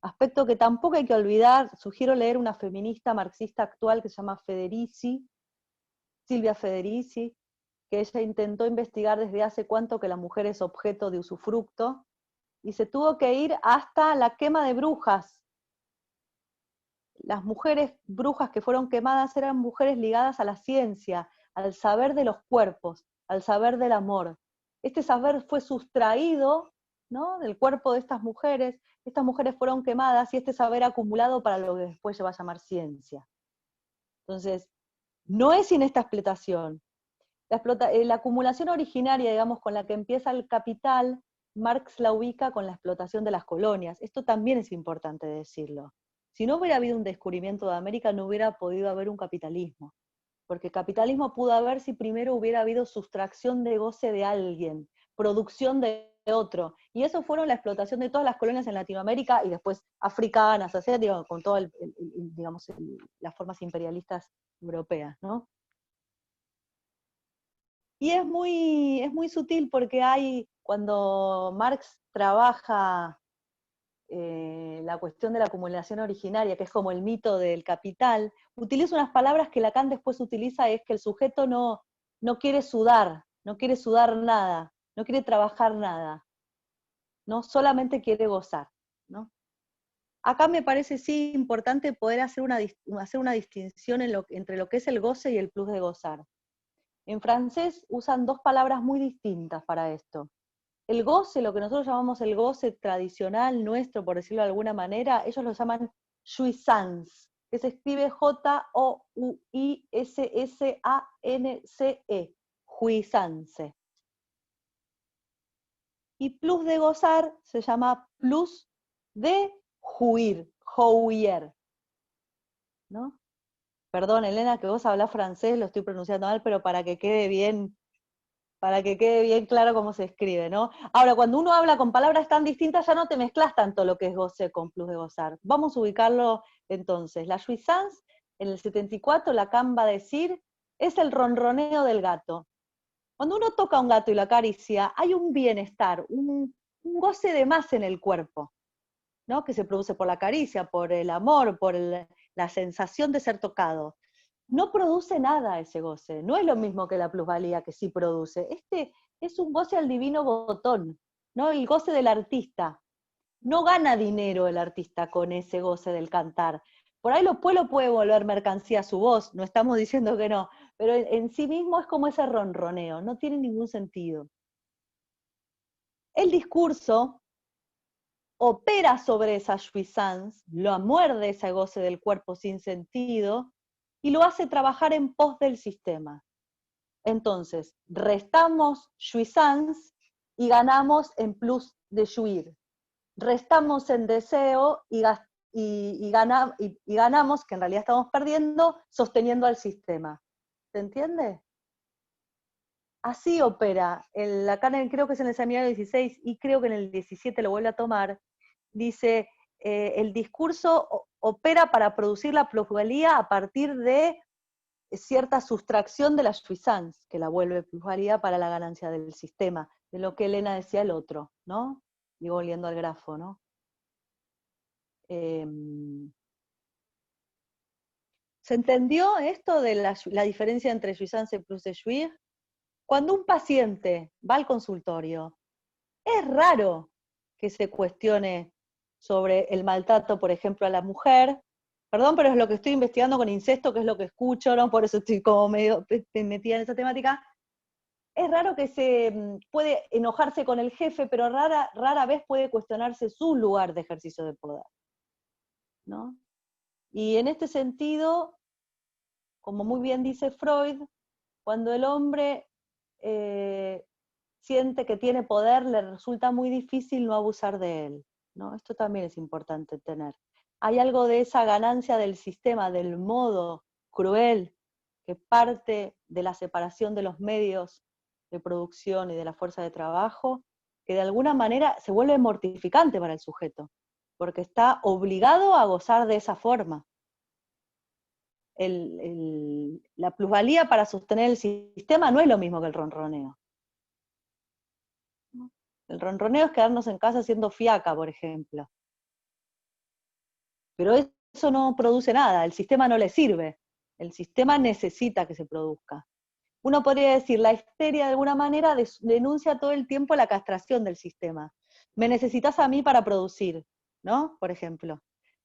Aspecto que tampoco hay que olvidar, sugiero leer una feminista marxista actual que se llama Federici, Silvia Federici, que ella intentó investigar desde hace cuánto que la mujer es objeto de usufructo, y se tuvo que ir hasta la quema de brujas. Las mujeres brujas que fueron quemadas eran mujeres ligadas a la ciencia, al saber de los cuerpos, al saber del amor. Este saber fue sustraído, ¿no?, del cuerpo de estas mujeres fueron quemadas y este saber acumulado para lo que después se va a llamar ciencia. Entonces, no es sin esta explotación. La acumulación originaria, digamos, con la que empieza el capital, Marx la ubica con la explotación de las colonias. Esto también es importante decirlo. Si no hubiera habido un descubrimiento de América, no hubiera podido haber un capitalismo. Porque capitalismo pudo haber si primero hubiera habido sustracción de goce de alguien, producción de otro. Y eso fueron la explotación de todas las colonias en Latinoamérica y después africanas, o sea, digo, con todas las formas imperialistas europeas, ¿no? Y es muy sutil porque cuando Marx trabaja la cuestión de la acumulación originaria, que es como el mito del capital, utiliza unas palabras que Lacan después utiliza, es que el sujeto no quiere sudar nada, no quiere trabajar nada, ¿no? Solamente quiere gozar, ¿no? Acá me parece sí importante poder hacer una distinción entre lo que es el goce y el plus de gozar. En francés usan dos palabras muy distintas para esto. El goce, lo que nosotros llamamos el goce tradicional nuestro, por decirlo de alguna manera, ellos lo llaman jouissance, que se escribe J-O-U-I-S-S-A-N-C-E, jouissance. Y plus de gozar se llama plus de jouir, jouir, ¿no? Perdón, Elena, que vos hablás francés, lo estoy pronunciando mal, pero para que quede bien claro cómo se escribe, ¿no? Ahora, cuando uno habla con palabras tan distintas, ya no te mezclas tanto lo que es goce con plus de gozar. Vamos a ubicarlo entonces. La jouissance, en el 74, Lacan va a decir, es el ronroneo del gato. Cuando uno toca a un gato y lo acaricia, hay un bienestar, un goce de más en el cuerpo, ¿no?, que se produce por la caricia, por el amor, por la sensación de ser tocado. No produce nada ese goce, no es lo mismo que la plusvalía que sí produce. Este es un goce al divino botón, ¿no? El goce del artista. No gana dinero el artista con ese goce del cantar. Por ahí después lo puede volver mercancía su voz, no estamos diciendo que no, pero en sí mismo es como ese ronroneo, no tiene ningún sentido. El discurso opera sobre esa jouissance, lo amuerde ese goce del cuerpo sin sentido y lo hace trabajar en pos del sistema. Entonces, restamos jouissance y ganamos en plus de jouir. Restamos en deseo y ganamos, que en realidad estamos perdiendo, sosteniendo al sistema. ¿Se entiende? Así opera. Lacan, creo que es en el seminario 16 y creo que en el 17 lo vuelve a tomar, dice, el discurso opera para producir la plusvalía a partir de cierta sustracción de la jouissance, que la vuelve plusvalía para la ganancia del sistema, de lo que Elena decía el otro, ¿no? Digo, volviendo al grafo, ¿no? ¿Se entendió esto de la diferencia entre jouissance y plus de jouir? Cuando un paciente va al consultorio, es raro que se cuestione sobre el maltrato, por ejemplo, a la mujer. Perdón, pero es lo que estoy investigando con incesto, que es lo que escucho, ¿no? Por eso estoy como medio metida en esa temática. Es raro que se puede enojarse con el jefe, pero rara vez puede cuestionarse su lugar de ejercicio de poder, ¿no? Y en este sentido, como muy bien dice Freud, cuando el hombre siente que tiene poder, le resulta muy difícil no abusar de él, ¿no? Esto también es importante tener. Hay algo de esa ganancia del sistema, del modo cruel, que parte de la separación de los medios de producción y de la fuerza de trabajo, que de alguna manera se vuelve mortificante para el sujeto, porque está obligado a gozar de esa forma. La plusvalía para sostener el sistema no es lo mismo que el ronroneo. El ronroneo es quedarnos en casa haciendo fiaca, por ejemplo. Pero eso no produce nada, el sistema no le sirve. El sistema necesita que se produzca. Uno podría decir, la histeria de alguna manera denuncia todo el tiempo la castración del sistema. Me necesitas a mí para producir, ¿no? Por ejemplo.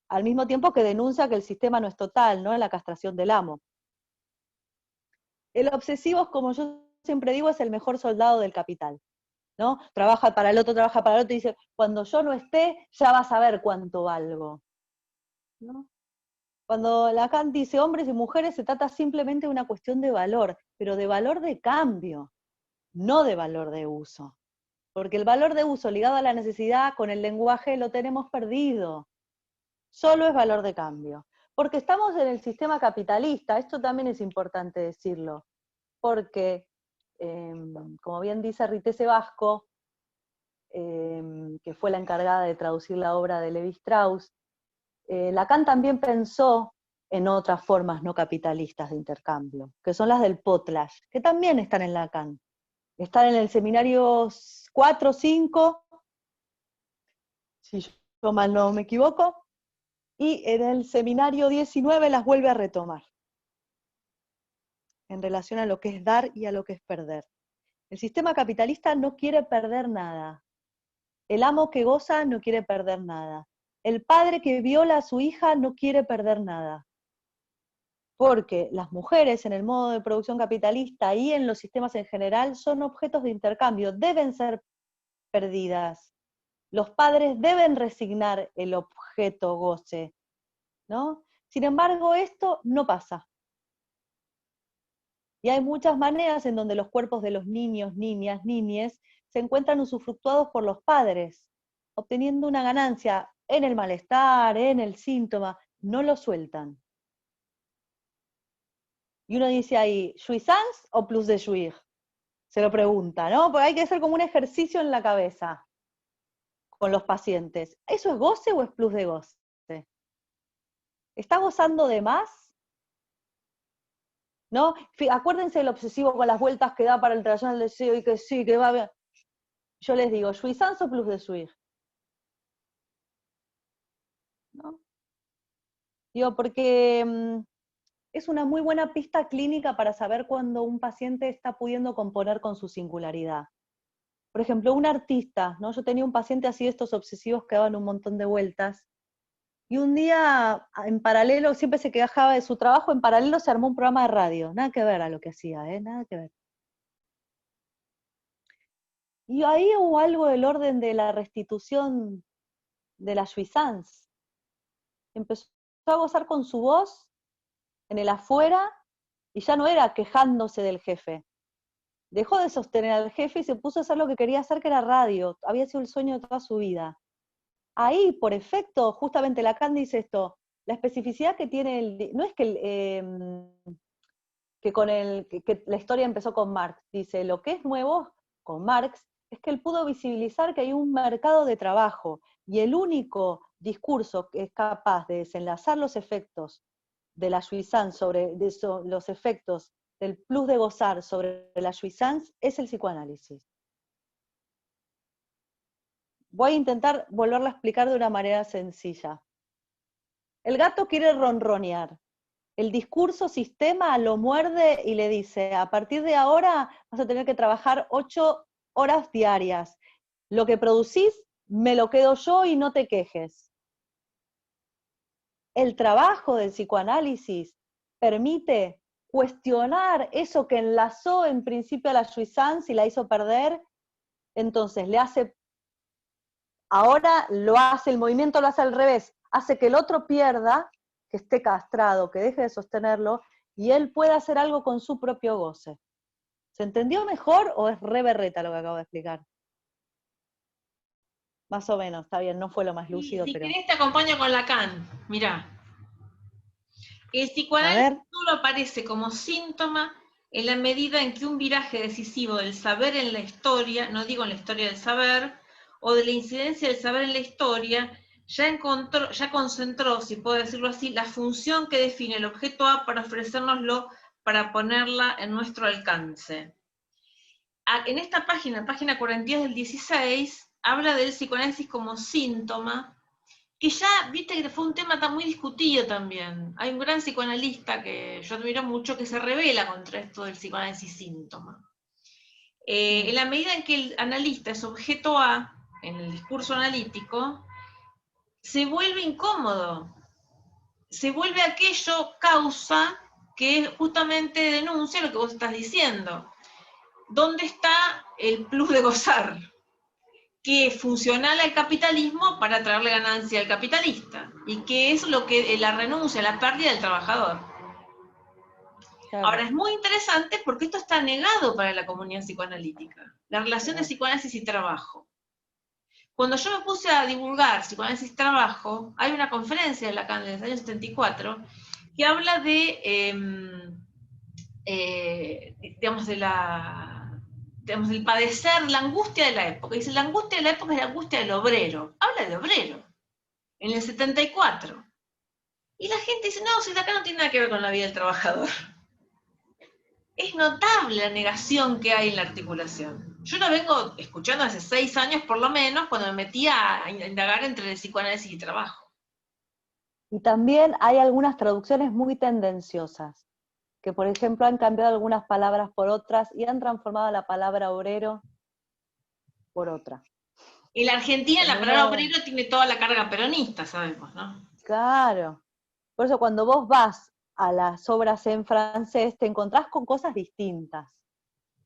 Al mismo tiempo que denuncia que el sistema no es total, ¿no? La castración del amo. El obsesivo, como yo siempre digo, es el mejor soldado del capital, ¿no? Trabaja para el otro y dice, cuando yo no esté, ya vas a ver cuánto valgo, ¿no? Cuando Lacan dice hombres y mujeres, se trata simplemente de una cuestión de valor, pero de valor de cambio, no de valor de uso. Porque el valor de uso ligado a la necesidad con el lenguaje lo tenemos perdido. Solo es valor de cambio. Porque estamos en el sistema capitalista, esto también es importante decirlo. Porque, como bien dice Rité Sebasco, que fue la encargada de traducir la obra de Levi Strauss, Lacan también pensó en otras formas no capitalistas de intercambio, que son las del potlatch, que también están en Lacan. Están en el seminario 4, 5, si yo mal no me equivoco, y en el seminario 19 las vuelve a retomar, en relación a lo que es dar y a lo que es perder. El sistema capitalista no quiere perder nada. El amo que goza no quiere perder nada. El padre que viola a su hija no quiere perder nada. Porque las mujeres en el modo de producción capitalista y en los sistemas en general son objetos de intercambio, deben ser perdidas. Los padres deben resignar el objeto goce, ¿no? Sin embargo, esto no pasa. Y hay muchas maneras en donde los cuerpos de los niños, niñas, niñes se encuentran usufructuados por los padres, obteniendo una ganancia en el malestar, en el síntoma, no lo sueltan. Y uno dice ahí, ¿jouissance o plus de jouir? Se lo pregunta, ¿no? Porque hay que hacer como un ejercicio en la cabeza con los pacientes. ¿Eso es goce o es plus de goce? ¿Está gozando de más? ¿No? Acuérdense del obsesivo con las vueltas que da para el trayecto del deseo y que sí, que va bien. Yo les digo, ¿jouissance o plus de jouir? ¿No? Digo, porque es una muy buena pista clínica para saber cuándo un paciente está pudiendo componer con su singularidad. Por ejemplo, un artista, ¿no? Yo tenía un paciente así de estos obsesivos que daban un montón de vueltas, y un día, en paralelo, siempre se quejaba de su trabajo, en paralelo se armó un programa de radio, nada que ver a lo que hacía, nada que ver. Y ahí hubo algo del orden de la restitución de la jouissance. Empezó a gozar con su voz en el afuera, y ya no era quejándose del jefe. Dejó de sostener al jefe y se puso a hacer lo que quería hacer, que era radio. Había sido el sueño de toda su vida. Ahí, por efecto, justamente Lacan dice esto, la especificidad que tiene, no es que, que la historia empezó con Marx, dice, lo que es nuevo con Marx es que él pudo visibilizar que hay un mercado de trabajo, y el único discurso que es capaz de desenlazar los efectos de la jouissance sobre los efectos del plus de gozar sobre la jouissance es el psicoanálisis. Voy a intentar volverlo a explicar de una manera sencilla. El gato quiere ronronear. El discurso sistema lo muerde y le dice, a partir de ahora vas a tener que trabajar 8 horas diarias. Lo que producís me lo quedo yo y no te quejes. El trabajo del psicoanálisis permite cuestionar eso que enlazó en principio a la jouissance y la hizo perder, entonces le hace, ahora lo hace, el movimiento lo hace al revés, hace que el otro pierda, que esté castrado, que deje de sostenerlo, y él pueda hacer algo con su propio goce. ¿Se entendió mejor o es re berreta lo que acabo de explicar? Más o menos, está bien, no fue lo más lúcido,
Si
pero...
querés te acompaño con Lacan, mirá. El psicoanálisis solo aparece como síntoma en la medida en que un viraje decisivo del saber en la historia, no digo en la historia del saber, o de la incidencia del saber en la historia, ya concentró, si puedo decirlo así, la función que define el objeto A para ofrecérnoslo, para ponerla en nuestro alcance. En esta página 42 del 16, habla del psicoanálisis como síntoma, que ya, viste que fue un tema tan muy discutido también. Hay un gran psicoanalista que yo admiro mucho que se revela contra esto del psicoanálisis síntoma. En la medida en que el analista es objeto A, en el discurso analítico, se vuelve incómodo, se vuelve aquello causa que justamente denuncia lo que vos estás diciendo. ¿Dónde está el plus de gozar? Que es funcional al capitalismo para traerle ganancia al capitalista, y que es lo que la renuncia, la pérdida del trabajador. Claro. Ahora, es muy interesante porque esto está negado para la comunidad psicoanalítica, la relación de psicoanálisis y trabajo. Cuando yo me puse a divulgar psicoanálisis y trabajo, hay una conferencia de Lacan del año 74 que habla de, digamos, del padecer, la angustia de la época. Dice, la angustia de la época es la angustia del obrero. Habla de obrero, en el 74. Y la gente dice, no, si acá no tiene nada que ver con la vida del trabajador. Es notable la negación que hay en la articulación. Yo lo vengo escuchando hace 6 años por lo menos, cuando me metí a indagar entre el psicoanálisis y trabajo.
Y también hay algunas traducciones muy tendenciosas, que por ejemplo han cambiado algunas palabras por otras y han transformado la palabra obrero por otra.
En la Argentina la palabra obrero tiene toda la carga peronista, sabemos, ¿no?
Claro. Por eso cuando vos vas a las obras en francés te encontrás con cosas distintas,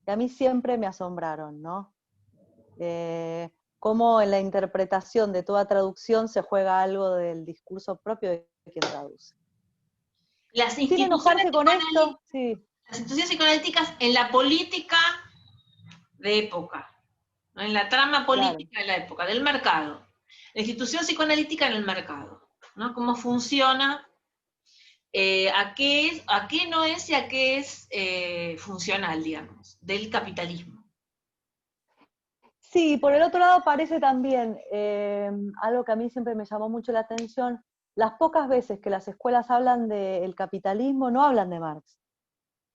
que a mí siempre me asombraron, ¿no? Cómo en la interpretación de toda traducción se juega algo del discurso propio de quien traduce.
Las instituciones
con esto, sí.
Las instituciones psicoanalíticas en la política de época, ¿no? En la trama política de la época, del mercado. La institución psicoanalítica en el mercado, ¿no? Cómo funciona, a qué no es y a qué es funcional, digamos, del capitalismo.
Sí, por el otro lado aparece también algo que a mí siempre me llamó mucho la atención. Las pocas veces que las escuelas hablan del capitalismo, no hablan de Marx.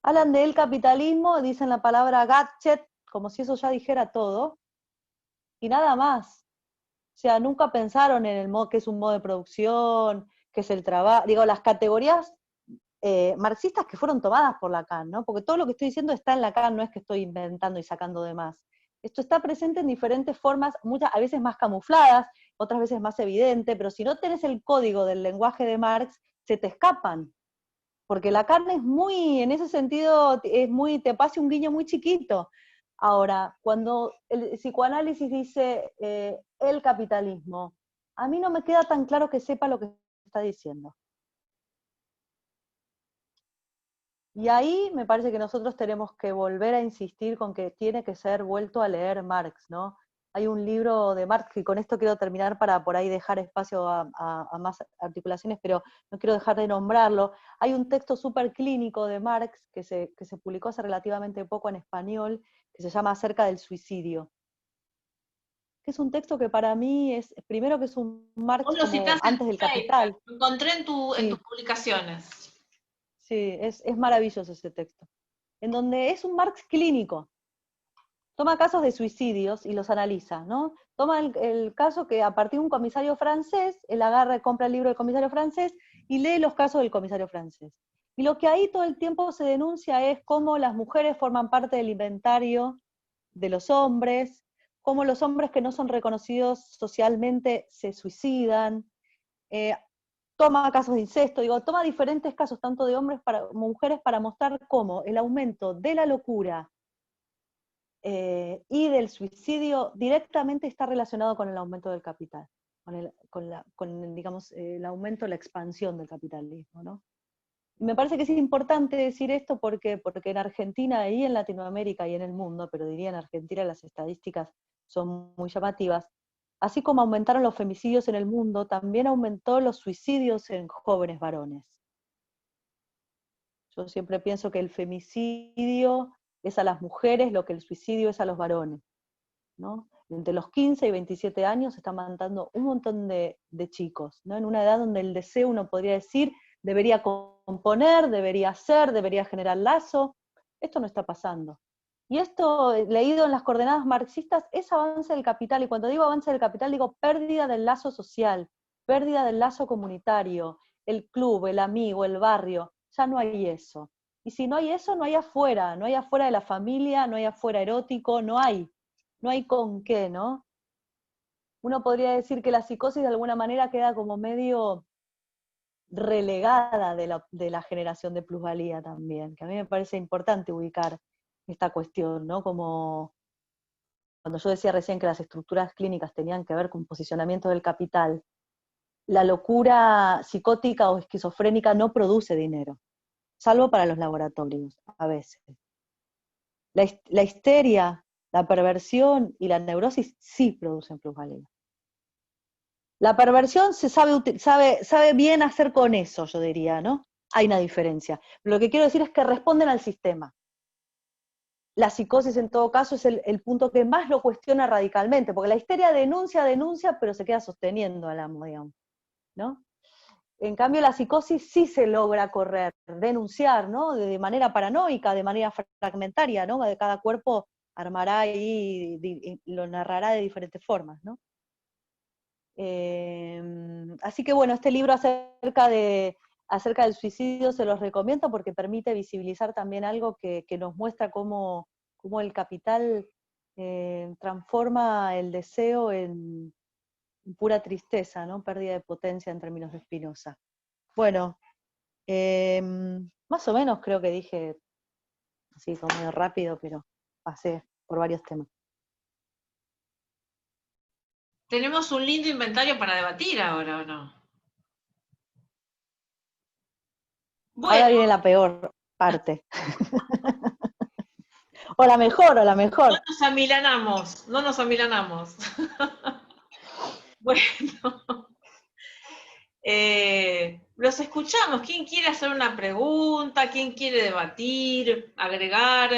Hablan del capitalismo, dicen la palabra gadget, como si eso ya dijera todo, y nada más. O sea, nunca pensaron en el modo que es un modo de producción, que es el trabajo, digo, las categorías marxistas que fueron tomadas por Lacan, ¿no? Porque todo lo que estoy diciendo está en Lacan, no es que estoy inventando y sacando de más. Esto está presente en diferentes formas, a veces más camufladas, otras veces más evidente, pero si no tenés el código del lenguaje de Marx, se te escapan. Porque Lacan es muy, en ese sentido, te pasa un guiño muy chiquito. Ahora, cuando el psicoanálisis dice el capitalismo, a mí no me queda tan claro que sepa lo que está diciendo. Y ahí me parece que nosotros tenemos que volver a insistir con que tiene que ser vuelto a leer Marx, ¿no? Hay un libro de Marx, y con esto quiero terminar para por ahí dejar espacio a más articulaciones, pero no quiero dejar de nombrarlo. Hay un texto súper clínico de Marx que se publicó hace relativamente poco en español, que se llama Acerca del suicidio. Que es un texto que para mí es, primero que es un Marx
Vos lo
como
citás en
antes
tu
del
paper,
Capital.
lo encontré en
Sí,
tus publicaciones.
sí, es maravilloso ese texto. En donde es un Marx clínico. Toma casos de suicidios y los analiza, ¿no? Toma el caso que a partir de un comisario francés, él agarra y compra el libro del comisario francés y lee los casos del comisario francés. Y lo que ahí todo el tiempo se denuncia es cómo las mujeres forman parte del inventario de los hombres, cómo los hombres que no son reconocidos socialmente se suicidan, toma casos de incesto, toma diferentes casos, tanto de hombres como mujeres, para mostrar cómo el aumento de la locura y del suicidio directamente está relacionado con el aumento del capital, digamos, el aumento, la expansión del capitalismo, ¿no? Me parece que es importante decir esto porque en Argentina y en Latinoamérica y en el mundo, pero diría en Argentina las estadísticas son muy llamativas, así como aumentaron los femicidios en el mundo, también aumentó los suicidios en jóvenes varones. Yo siempre pienso que el femicidio es a las mujeres lo que el suicidio es a los varones, ¿no? Entre los 15 y 27 años se están matando un montón de chicos, ¿no? En una edad donde el deseo, uno podría decir, debería componer, debería ser, debería generar lazo. Esto no está pasando. Y esto, leído en las coordenadas marxistas, es avance del capital, y cuando digo avance del capital, digo pérdida del lazo social, pérdida del lazo comunitario, el club, el amigo, el barrio, ya no hay eso. Y si no hay eso, no hay afuera de la familia, no hay afuera erótico, no hay con qué, ¿no? Uno podría decir que la psicosis de alguna manera queda como medio relegada de la generación de plusvalía también, que a mí me parece importante ubicar esta cuestión, ¿no? Como cuando yo decía recién que las estructuras clínicas tenían que ver con posicionamiento del capital, la locura psicótica o esquizofrénica no produce dinero, salvo para los laboratorios, a veces. La histeria, la perversión y la neurosis sí producen plusvalía. La perversión se sabe bien hacer con eso, yo diría, ¿no? Hay una diferencia. Lo que quiero decir es que responden al sistema. La psicosis, en todo caso, es el punto que más lo cuestiona radicalmente, porque la histeria denuncia, pero se queda sosteniendo al amo, digamos, ¿no? En cambio, la psicosis sí se logra correr, denunciar, ¿no? De manera paranoica, de manera fragmentaria, ¿no? De cada cuerpo armará y lo narrará de diferentes formas, ¿no? Así que bueno, este libro acerca del suicidio se los recomiendo porque permite visibilizar también algo que nos muestra cómo el capital transforma el deseo en pura tristeza, ¿no? Pérdida de potencia en términos de Spinoza. Bueno, más o menos creo que dije así como medio rápido, pero pasé por varios temas.
Tenemos un lindo inventario para debatir ahora, ¿o no? Bueno,
Ahora viene la peor parte. O la mejor.
no nos amilanamos. Bueno, los escuchamos. ¿Quién quiere hacer una pregunta? ¿Quién quiere debatir, agregar?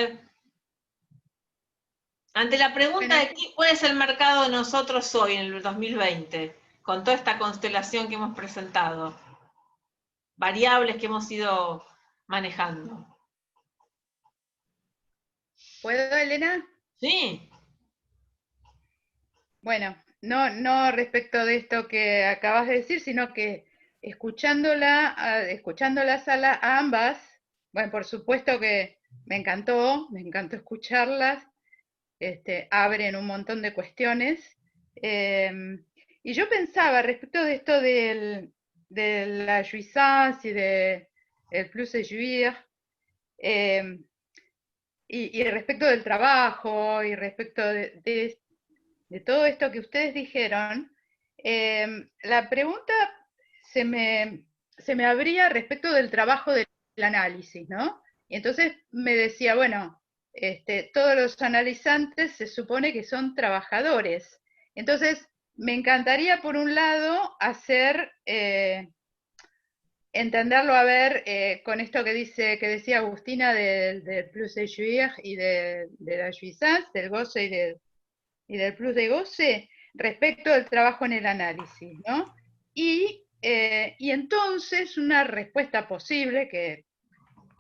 Ante la pregunta de cuál es el mercado de nosotros hoy, en el 2020, con toda esta constelación que hemos presentado, variables que hemos ido manejando.
¿Puedo, Elena?
Sí.
Bueno, no respecto de esto que acabas de decir, sino que escuchando la sala a ambas, bueno, por supuesto que me encantó escucharlas, abren un montón de cuestiones. Y yo pensaba respecto de esto de la jouissance y el plus de jouir, y respecto del trabajo, y respecto de todo esto que ustedes dijeron, la pregunta se me abría respecto del trabajo del análisis, ¿no? Y entonces me decía, bueno, todos los analizantes se supone que son trabajadores. Entonces, me encantaría, por un lado, entenderlo, a ver, con esto que decía Agustina del plus de jouir y de la jouissance, del goce y del plus de goce, respecto del trabajo en el análisis, ¿no? Y entonces una respuesta posible que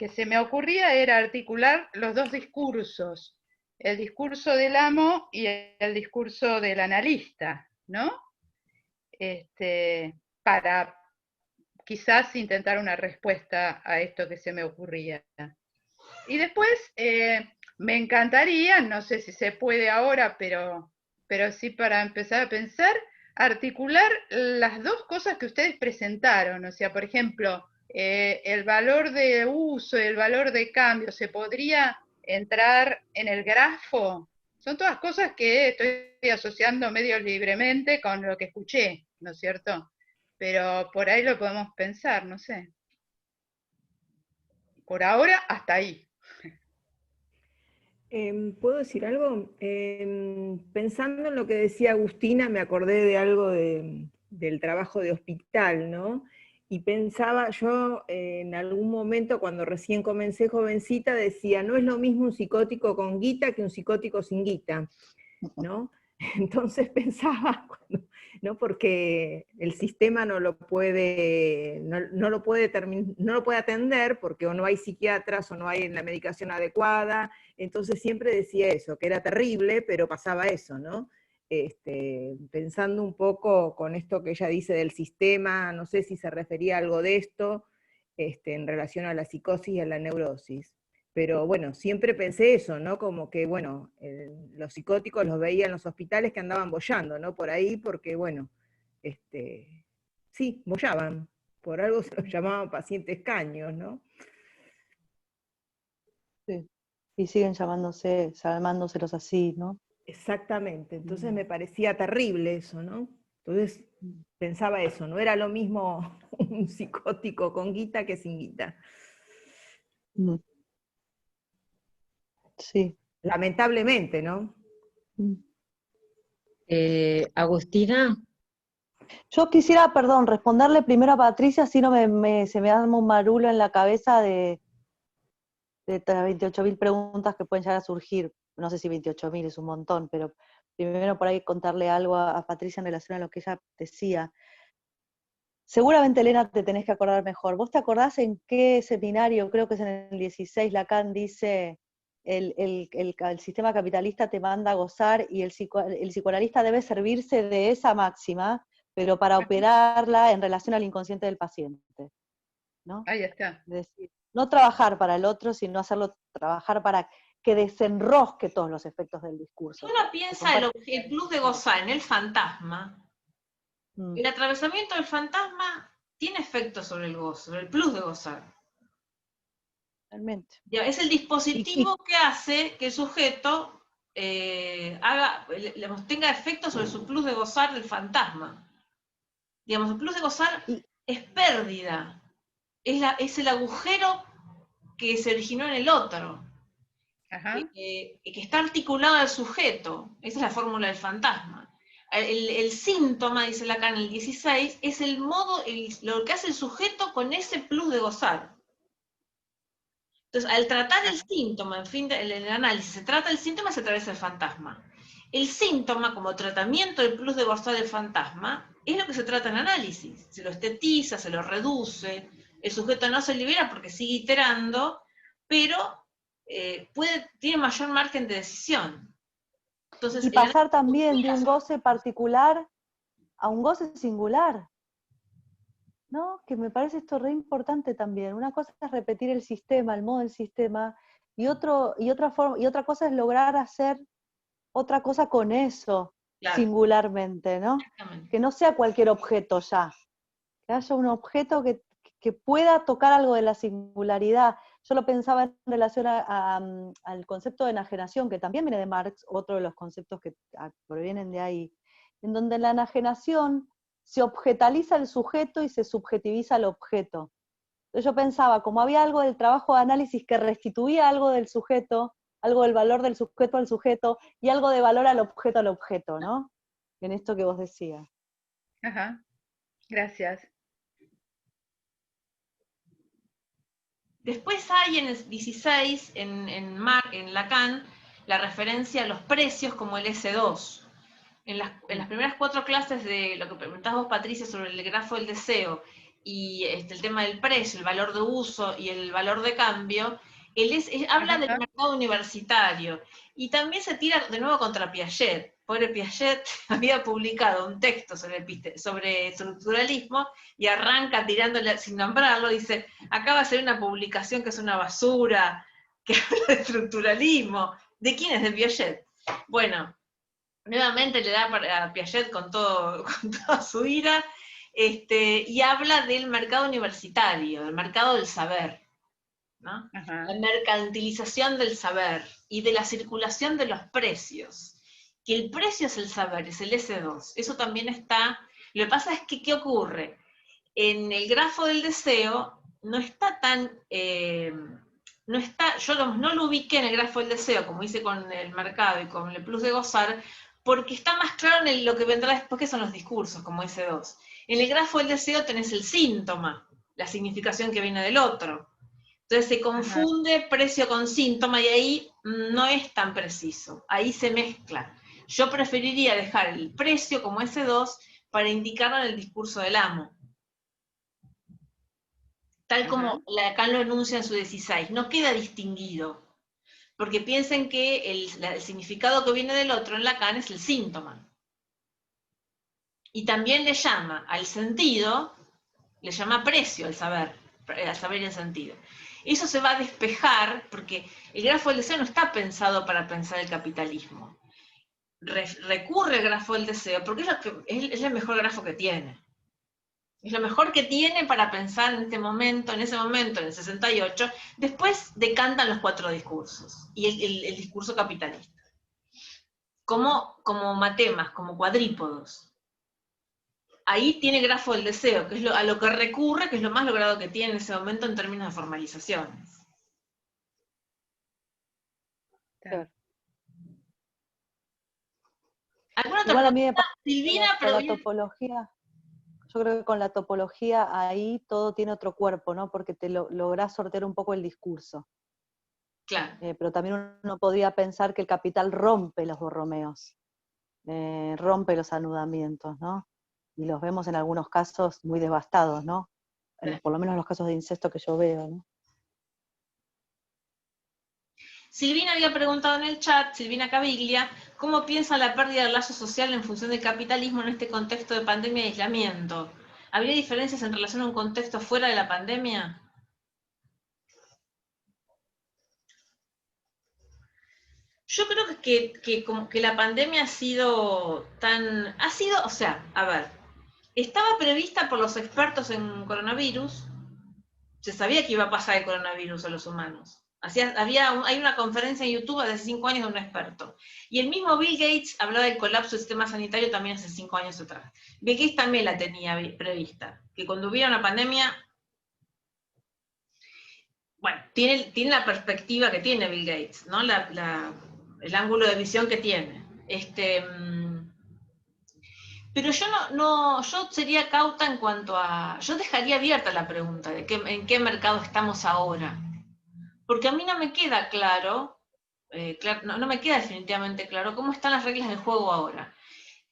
se me ocurría era articular los dos discursos, el discurso del amo y el discurso del analista, ¿no? Para quizás intentar una respuesta a esto que se me ocurría. Y después me encantaría, no sé si se puede ahora, pero sí para empezar a pensar, articular las dos cosas que ustedes presentaron. O sea, por ejemplo, el valor de uso y el valor de cambio, ¿se podría entrar en el grafo? Son todas cosas que estoy asociando medio libremente con lo que escuché, ¿no es cierto? Pero por ahí lo podemos pensar, no sé. Por ahora, hasta ahí.
¿Puedo decir algo? Pensando en lo que decía Agustina, me acordé de algo del trabajo de hospital, ¿no? Y pensaba, yo en algún momento, cuando recién comencé jovencita, decía, no es lo mismo un psicótico con guita que un psicótico sin guita, ¿no? Entonces pensaba, ¿no? Porque el sistema no lo puede atender, porque o no hay psiquiatras o no hay la medicación adecuada. Entonces siempre decía eso, que era terrible, pero pasaba eso, ¿no? Pensando un poco con esto que ella dice del sistema, no sé si se refería a algo de esto, en relación a la psicosis y a la neurosis. Pero bueno, siempre pensé eso, ¿no? Como que, bueno, los psicóticos los veía en los hospitales que andaban boyando, ¿no? Por ahí, porque, bueno, sí, boyaban. Por algo se los llamaban pacientes caños, ¿no?
Sí. Y siguen llamándoselos así, ¿no?
Exactamente, entonces me parecía terrible eso, ¿no? Entonces pensaba eso, no era lo mismo un psicótico con guita que sin guita.
Sí.
Lamentablemente, ¿no?
Agustina.
Yo quisiera, perdón, responderle primero a Patricia, si no se me arma un marulo en la cabeza de 28.000 preguntas que pueden llegar a surgir. No sé si 28.000 es un montón, pero primero por ahí contarle algo a Patricia en relación a lo que ella decía. Seguramente, Elena, te tenés que acordar mejor. ¿Vos te acordás en qué seminario, creo que es en el 16, Lacan dice, el sistema capitalista te manda a gozar y el psicoanalista debe servirse de esa máxima, pero para operarla en relación al inconsciente del paciente, ¿no?
Ahí está.
Es decir, no trabajar para el otro, sino hacerlo trabajar para que desenrosque todos los efectos del discurso.
Si uno piensa el plus de gozar en el fantasma, el atravesamiento del fantasma tiene efecto sobre el gozo, sobre el plus de gozar.
Realmente.
Es el dispositivo que hace que el sujeto tenga efecto sobre su plus de gozar del fantasma. Digamos, el plus de gozar es pérdida, es el agujero que se originó en el otro, que está articulado al sujeto. Esa es la fórmula del fantasma. El síntoma, dice Lacan en el 16, es el modo, lo que hace el sujeto con ese plus de gozar. Entonces, al tratar el síntoma, en fin, el análisis, se trata el síntoma, se atraviesa el fantasma. El síntoma, como tratamiento del plus de gozar del fantasma, es lo que se trata en análisis. Se lo estetiza, se lo reduce, el sujeto no se libera porque sigue iterando, pero tiene mayor margen de decisión. Entonces,
y pasar también de un goce particular a un goce singular, ¿no? Que me parece esto re importante también. Una cosa es repetir el sistema, el modo del sistema, y otra cosa es lograr hacer otra cosa con eso,
Claro,
singularmente, ¿no?
exactamente.
Que no sea cualquier objeto ya, que haya un objeto que pueda tocar algo de la singularidad. Yo lo pensaba en relación al concepto de enajenación, que también viene de Marx, otro de los conceptos que provienen de ahí, en donde en la enajenación se objetaliza el sujeto y se subjetiviza el objeto. Entonces yo pensaba, como había algo del trabajo de análisis que restituía algo del sujeto, algo del valor del sujeto al sujeto, y algo de valor al objeto, ¿no? En esto que vos decías.
Ajá, gracias.
Después hay en el 16, en Lacan, la referencia a los precios como el S2. En las primeras 4 clases de lo que preguntabas vos, Patricia, sobre el grafo del deseo, y el tema del precio, el valor de uso y el valor de cambio, habla del
Ajá.
mercado universitario, y también se tira de nuevo contra Piaget. Pobre Piaget había publicado un texto sobre estructuralismo, y arranca tirándole, sin nombrarlo, dice, acaba de hacer una publicación que es una basura, que habla de estructuralismo. ¿De quién es? De Piaget. Bueno, nuevamente le da a Piaget con toda su ira, y habla del mercado universitario, del mercado del saber, ¿no?
Ajá.
La mercantilización del saber y de la circulación de los precios. Que el precio es el saber, es el S2. Eso también está. Lo que pasa es que, ¿qué ocurre? En el grafo del deseo no está tan. No está, yo no lo ubiqué en el grafo del deseo, como hice con el mercado y con el plus de gozar, porque está más claro en lo que vendrá después, que son los discursos, como S2. En el grafo del deseo tenés el síntoma, la significación que viene del otro. Entonces se confunde precio con síntoma y ahí no es tan preciso, ahí se mezcla. Yo preferiría dejar el precio como S2 para indicarlo en el discurso del amo. Tal como Lacan lo enuncia en su 16, no queda distinguido, porque piensen que el significado que viene del otro en Lacan es el síntoma. Y también le llama al sentido, le llama precio al saber y al sentido. Eso se va a despejar, porque el grafo del deseo no está pensado para pensar el capitalismo. Recurre al grafo del deseo, porque es el mejor grafo que tiene. Es lo mejor que tiene para pensar en ese momento, en el 68. Después decantan los 4 discursos y el discurso capitalista. Como matemas, como cuadrípodos. Ahí tiene grafo del deseo, que es a lo que recurre, que es lo más logrado que tiene en ese momento en términos de formalizaciones.
Claro.
¿Alguna otra
Igual a mí me
pregunta?
pasa
Silvina,
con la topología. Yo creo que con la topología ahí todo tiene otro cuerpo, ¿no? Porque te lográs sortear un poco el discurso.
Claro.
Pero también uno podría pensar que el capital rompe los borromeos, rompe los anudamientos, ¿no? Y los vemos en algunos casos muy devastados, ¿no? Por lo menos en los casos de incesto que yo veo, ¿no?
Silvina había preguntado en el chat, Silvina Caviglia, ¿cómo piensa la pérdida del lazo social en función del capitalismo en este contexto de pandemia y aislamiento? ¿Habría diferencias en relación a un contexto fuera de la pandemia? Yo creo que la pandemia ha sido, o sea, a ver, estaba prevista por los expertos en coronavirus, se sabía que iba a pasar el coronavirus a los humanos. Hay una conferencia en YouTube de hace 5 años de un experto. Y el mismo Bill Gates hablaba del colapso del sistema sanitario también hace 5 años atrás. Bill Gates también la tenía prevista, que cuando hubiera una pandemia, bueno, tiene la perspectiva que tiene Bill Gates, ¿no? El ángulo de visión que tiene. Pero yo sería cauta en cuanto a, yo dejaría abierta la pregunta de en qué mercado estamos ahora. Porque a mí no me queda claro, no me queda definitivamente claro cómo están las reglas del juego ahora.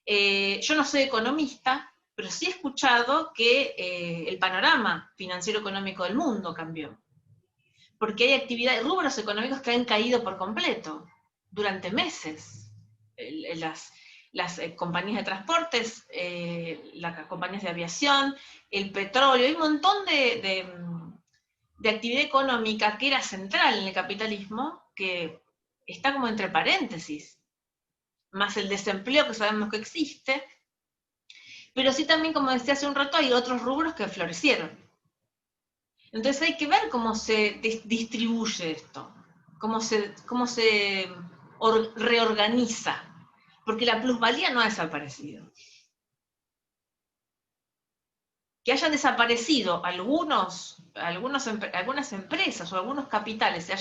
Yo no soy economista, pero sí he escuchado que el panorama financiero-económico del mundo cambió. Porque hay rubros económicos que han caído por completo durante meses. Las compañías de transportes, las compañías de aviación, el petróleo, hay un montón de actividad económica que era central en el capitalismo, que está como entre paréntesis. más el desempleo que sabemos que existe, pero sí también, como decía hace un rato, hay otros rubros que florecieron. Entonces hay que ver cómo se distribuye esto, cómo se reorganiza, porque la plusvalía no ha desaparecido. Que hayan desaparecido algunas empresas o algunos capitales se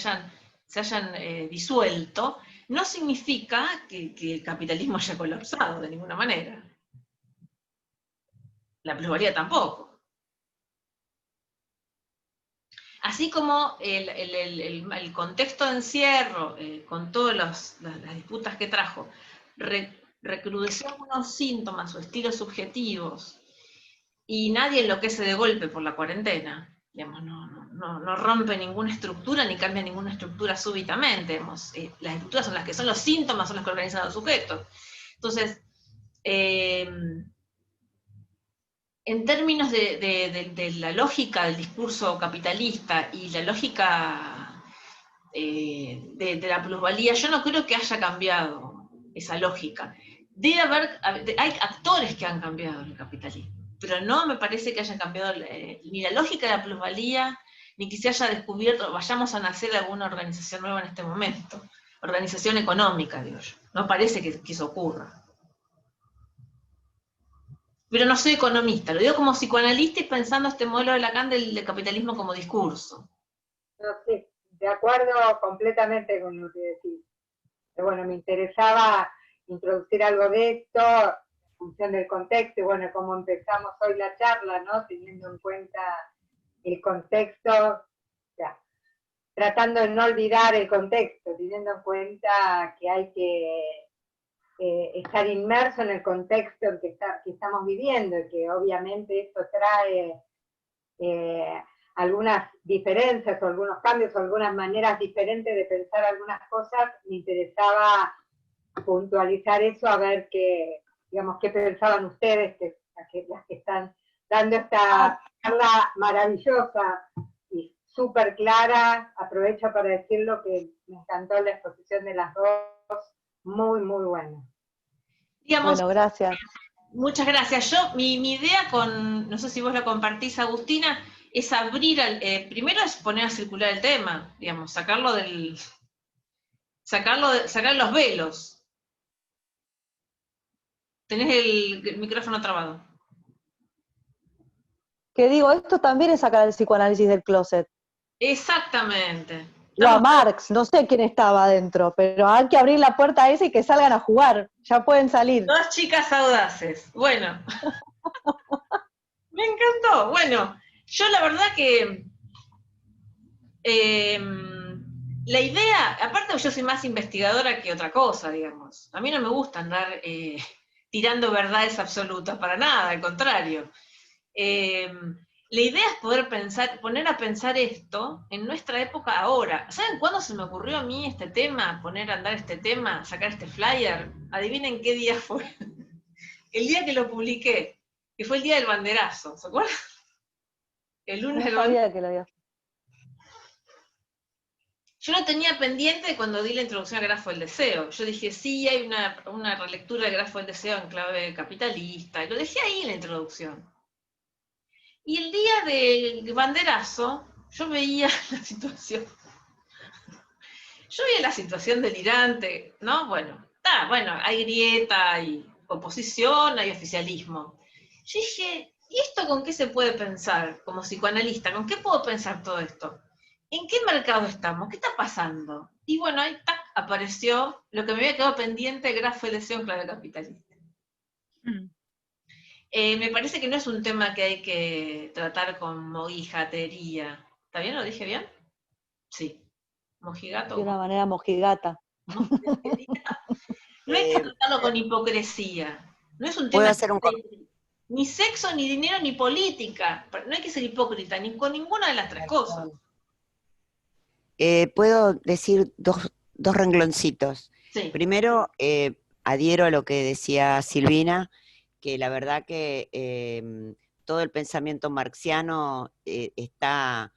hayan disuelto, no significa que el capitalismo haya colapsado de ninguna manera. La plusvalía tampoco. Así como el contexto de encierro, con todas las disputas que trajo, recrudeció algunos síntomas o estilos subjetivos, y nadie enloquece de golpe por la cuarentena, digamos, no rompe ninguna estructura ni cambia ninguna estructura súbitamente, digamos, las estructuras son las que son los síntomas, son las que organizan a los sujetos. Entonces, en términos de la lógica del discurso capitalista y la lógica de la plusvalía, yo no creo que haya cambiado esa lógica. Hay actores que han cambiado el capitalismo, pero no me parece que hayan cambiado ni la lógica de la plusvalía, ni que se haya descubierto, vayamos a nacer alguna organización nueva en este momento, organización económica, digo yo. No parece que eso ocurra. Pero no soy economista, lo digo como psicoanalista y pensando este modelo de Lacan del capitalismo como discurso.
No, sí, de acuerdo completamente con lo que decís. Pero bueno, me interesaba introducir algo de esto en función del contexto, y bueno, como empezamos hoy la charla, ¿no? Teniendo en cuenta el contexto, ya, tratando de no olvidar el contexto, teniendo en cuenta que hay que estar inmerso en el contexto en que estamos viviendo, y que obviamente esto trae algunas diferencias o algunos cambios o algunas maneras diferentes de pensar algunas cosas. Me interesaba puntualizar eso, a ver qué, digamos, qué pensaban ustedes, las que están dando esta charla maravillosa y súper clara. Aprovecho para decirlo que me encantó la exposición de las dos, muy, muy buena.
Digamos,
Bueno, gracias.
Muchas gracias. Mi idea no sé si vos lo compartís, Agustina, es abrir, primero es poner a circular el tema, digamos, sacar los velos. Tenés el micrófono trabado.
Que digo, esto también es sacar el psicoanálisis del closet.
Exactamente.
O a Marx, no sé quién estaba adentro, pero hay que abrir la puerta esa y que salgan a jugar, ya pueden salir.
Dos chicas audaces. Bueno. Me encantó. Bueno, yo la verdad que la idea, aparte yo soy más investigadora que otra cosa, digamos. A mí no me gusta andar tirando verdades absolutas, para nada, al contrario. La idea es poner a pensar esto en nuestra época ahora. ¿Saben cuándo se me ocurrió a mí este tema, poner a andar este tema, sacar este flyer? Adivinen qué día fue. El día que lo publiqué, que fue el día del banderazo, ¿se acuerdan? El lunes del banderazo.
Sabía que lo había.
Yo lo tenía pendiente cuando di la introducción al grafo del deseo. Yo dije, sí, hay una relectura del grafo del deseo en clave capitalista, y lo dejé ahí en la introducción. Y el día del banderazo, yo veía la situación. Yo veía la situación delirante, ¿no? Bueno, hay grieta, hay oposición, hay oficialismo. Yo dije, ¿y esto con qué se puede pensar como psicoanalista? ¿Con qué puedo pensar todo esto? ¿En qué mercado estamos? ¿Qué está pasando? Y bueno, ahí apareció lo que me había quedado pendiente, el grafo del deseo en clave capitalista. Me parece que no es un tema que hay que tratar con mojigatería. ¿Está bien? ¿Lo dije bien? Sí. Mojigato.
De una manera mojigata.
No hay que tratarlo con hipocresía. No es un tema
¿Puedo hacer un
ni sexo, ni dinero, ni política. No hay que ser hipócrita, ni con ninguna de las tres cosas.
Puedo decir dos rengloncitos.
Sí.
Primero, adhiero a lo que decía Silvina, que la verdad que todo el pensamiento marxiano está,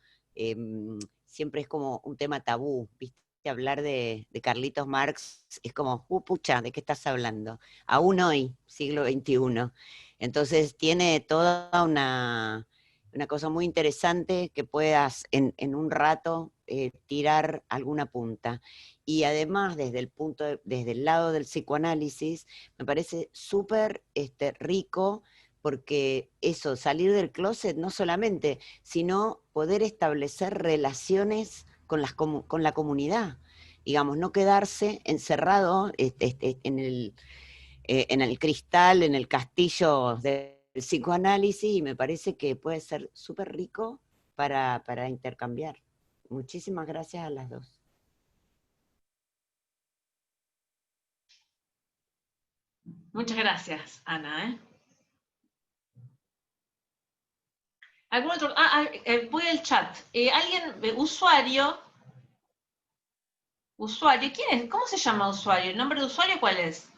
siempre es como un tema tabú, ¿viste? hablar de Carlitos Marx es como, pucha, ¿de qué estás hablando? Aún hoy, siglo XXI. Entonces tiene toda una cosa muy interesante que puedas en un rato tirar alguna punta. Y además, desde el lado del psicoanálisis, me parece súper rico, porque eso, salir del closet no solamente, sino poder establecer relaciones con la comunidad, digamos, no quedarse encerrado en el cristal, en el castillo del psicoanálisis, y me parece que puede ser súper rico para intercambiar. Muchísimas gracias a las dos.
Muchas gracias, Ana. ¿Algún otro? Voy al chat. ¿Alguien, usuario? ¿Usuario? ¿Quién es? ¿Cómo se llama usuario? ¿El nombre de usuario cuál es?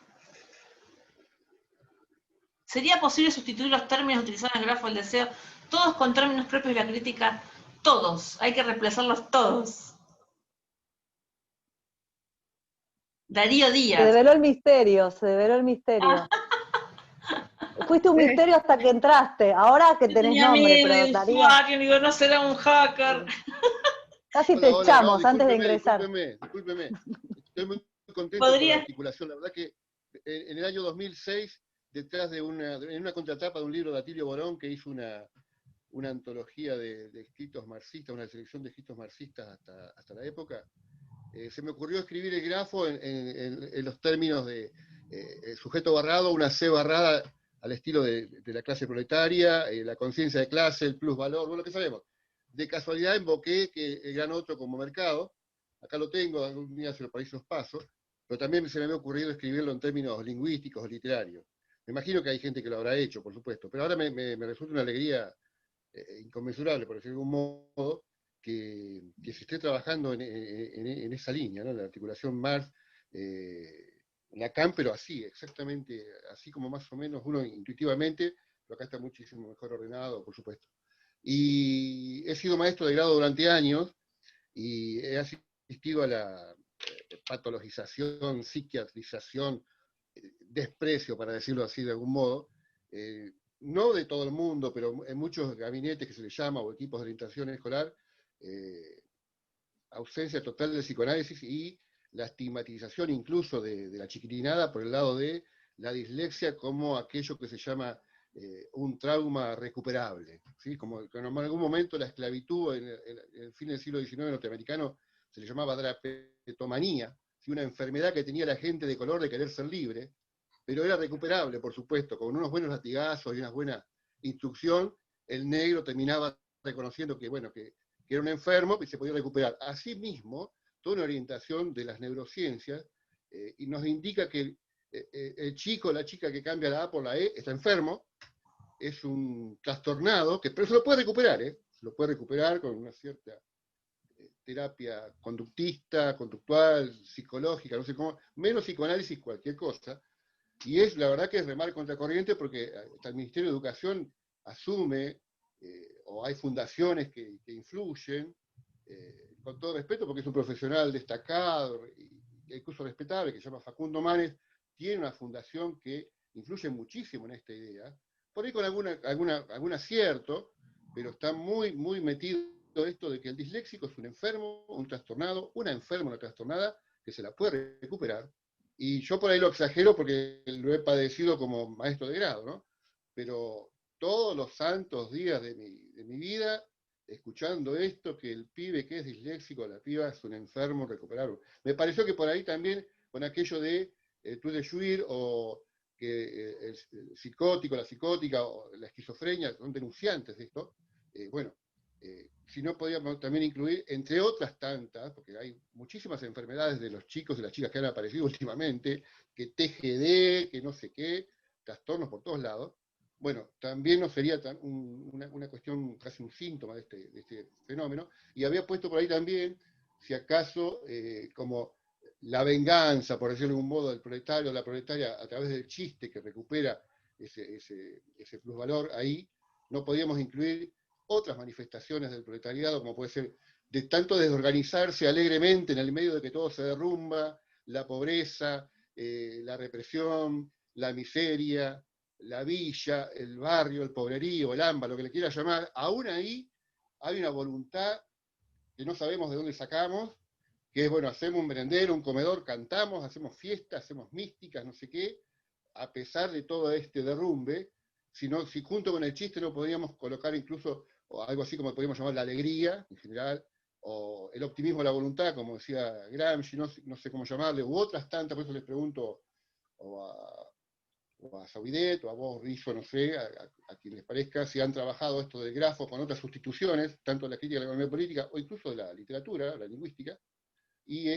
¿Sería posible sustituir los términos utilizados en el grafo del deseo, todos con términos propios de la crítica? Todos. Hay que reemplazarlos todos. Darío
Se
Díaz.
develó el misterio, se develó el misterio. Fuiste un misterio hasta que entraste, ahora que
Yo
tenés
tenía
nombre,
miedo
pero
de
Darío,
usuario, digo, no será un hacker.
casi te
Hola, hola, no,
echamos antes de ingresar.
discúlpeme. Estoy muy contento por la
¿Podría?
articulación. La verdad que en el año 2006, detrás en una contratapa de un libro de Atilio Borón, que hizo una antología de escritos marxistas, una selección de escritos marxistas hasta la época, se me ocurrió escribir el grafo en los términos de sujeto barrado, una C barrada al estilo de la clase proletaria, la conciencia de clase, el plusvalor, bueno, lo que sabemos. De casualidad invoqué que el gran otro como mercado, acá lo tengo, algún día por ahí se los paso, pero también se me había ocurrido escribirlo en términos lingüísticos o literarios. Me imagino que hay gente que lo habrá hecho, por supuesto, pero ahora me resulta una alegría inconmensurable, por decirlo de algún modo, que se esté trabajando en esa línea, ¿no? La articulación Marx, Lacan, pero así, exactamente, así como más o menos uno intuitivamente, pero acá está muchísimo mejor ordenado, por supuesto. Y he sido maestro de grado durante años, y he asistido a la patologización, psiquiatrización, desprecio, para decirlo así de algún modo, no de todo el mundo, pero en muchos gabinetes que se les llama, o equipos de orientación escolar, ausencia total del psicoanálisis y la estigmatización incluso de la chiquitinada por el lado de la dislexia como aquello que se llama un trauma recuperable, ¿sí? Como en algún momento la esclavitud en el fin del siglo XIX norteamericano se le llamaba drapetomanía, ¿sí? Una enfermedad que tenía la gente de color de querer ser libre, pero era recuperable, por supuesto, con unos buenos latigazos y una buena instrucción, el negro terminaba reconociendo que, bueno, que era un enfermo y se podía recuperar. Asimismo, toda una orientación de las neurociencias y nos indica que el chico o la chica que cambia la A por la E está enfermo, es un trastornado, pero se lo puede recuperar, se lo puede recuperar con una cierta terapia conductista, conductual, psicológica, no sé cómo, menos psicoanálisis, cualquier cosa. Y es, la verdad que es remar contracorriente porque hasta el Ministerio de Educación asume, o hay fundaciones que influyen, con todo respeto, porque es un profesional destacado, y incluso respetable, que se llama Facundo Manes, tiene una fundación que influye muchísimo en esta idea, por ahí con algún acierto, pero está muy, muy metido esto de que el disléxico es un enfermo, un trastornado, una enferma, una trastornada, que se la puede recuperar. Y yo por ahí lo exagero porque lo he padecido como maestro de grado, ¿no? Pero todos los santos días de mi vida, escuchando esto, que el pibe que es disléxico, la piba es un enfermo recuperable. Me pareció que por ahí también, con aquello de tú de Juir, o que el psicótico, la psicótica, o la esquizofrenia, son denunciantes de esto, bueno, si no podíamos también incluir, entre otras tantas, porque hay muchísimas enfermedades de los chicos y las chicas que han aparecido últimamente, que TGD, que no sé qué, trastornos por todos lados, bueno, también no sería una cuestión, casi un síntoma de este fenómeno, y había puesto por ahí también, si acaso, como la venganza, por decirlo de algún modo, del proletario o la proletaria a través del chiste que recupera ese plusvalor ahí, no podíamos incluir otras manifestaciones del proletariado, como puede ser de tanto desorganizarse alegremente en el medio de que todo se derrumba, la pobreza, la represión, la miseria, la villa, el barrio, el pobrerío, el AMBA, lo que le quiera llamar, aún ahí hay una voluntad que no sabemos de dónde sacamos, que es, bueno, hacemos un merendero, un comedor, cantamos, hacemos fiestas, hacemos místicas, no sé qué, a pesar de todo este derrumbe, si junto con el chiste no podríamos colocar incluso algo así como podríamos llamar la alegría, en general, o el optimismo de la voluntad, como decía Gramsci, no sé cómo llamarle, u otras tantas, por eso les pregunto o a Sauvidet, o a vos, Rizzo, no sé, a quien les parezca, si han trabajado esto del grafo con otras sustituciones, tanto de la crítica de la economía política, o incluso de la literatura, la lingüística, y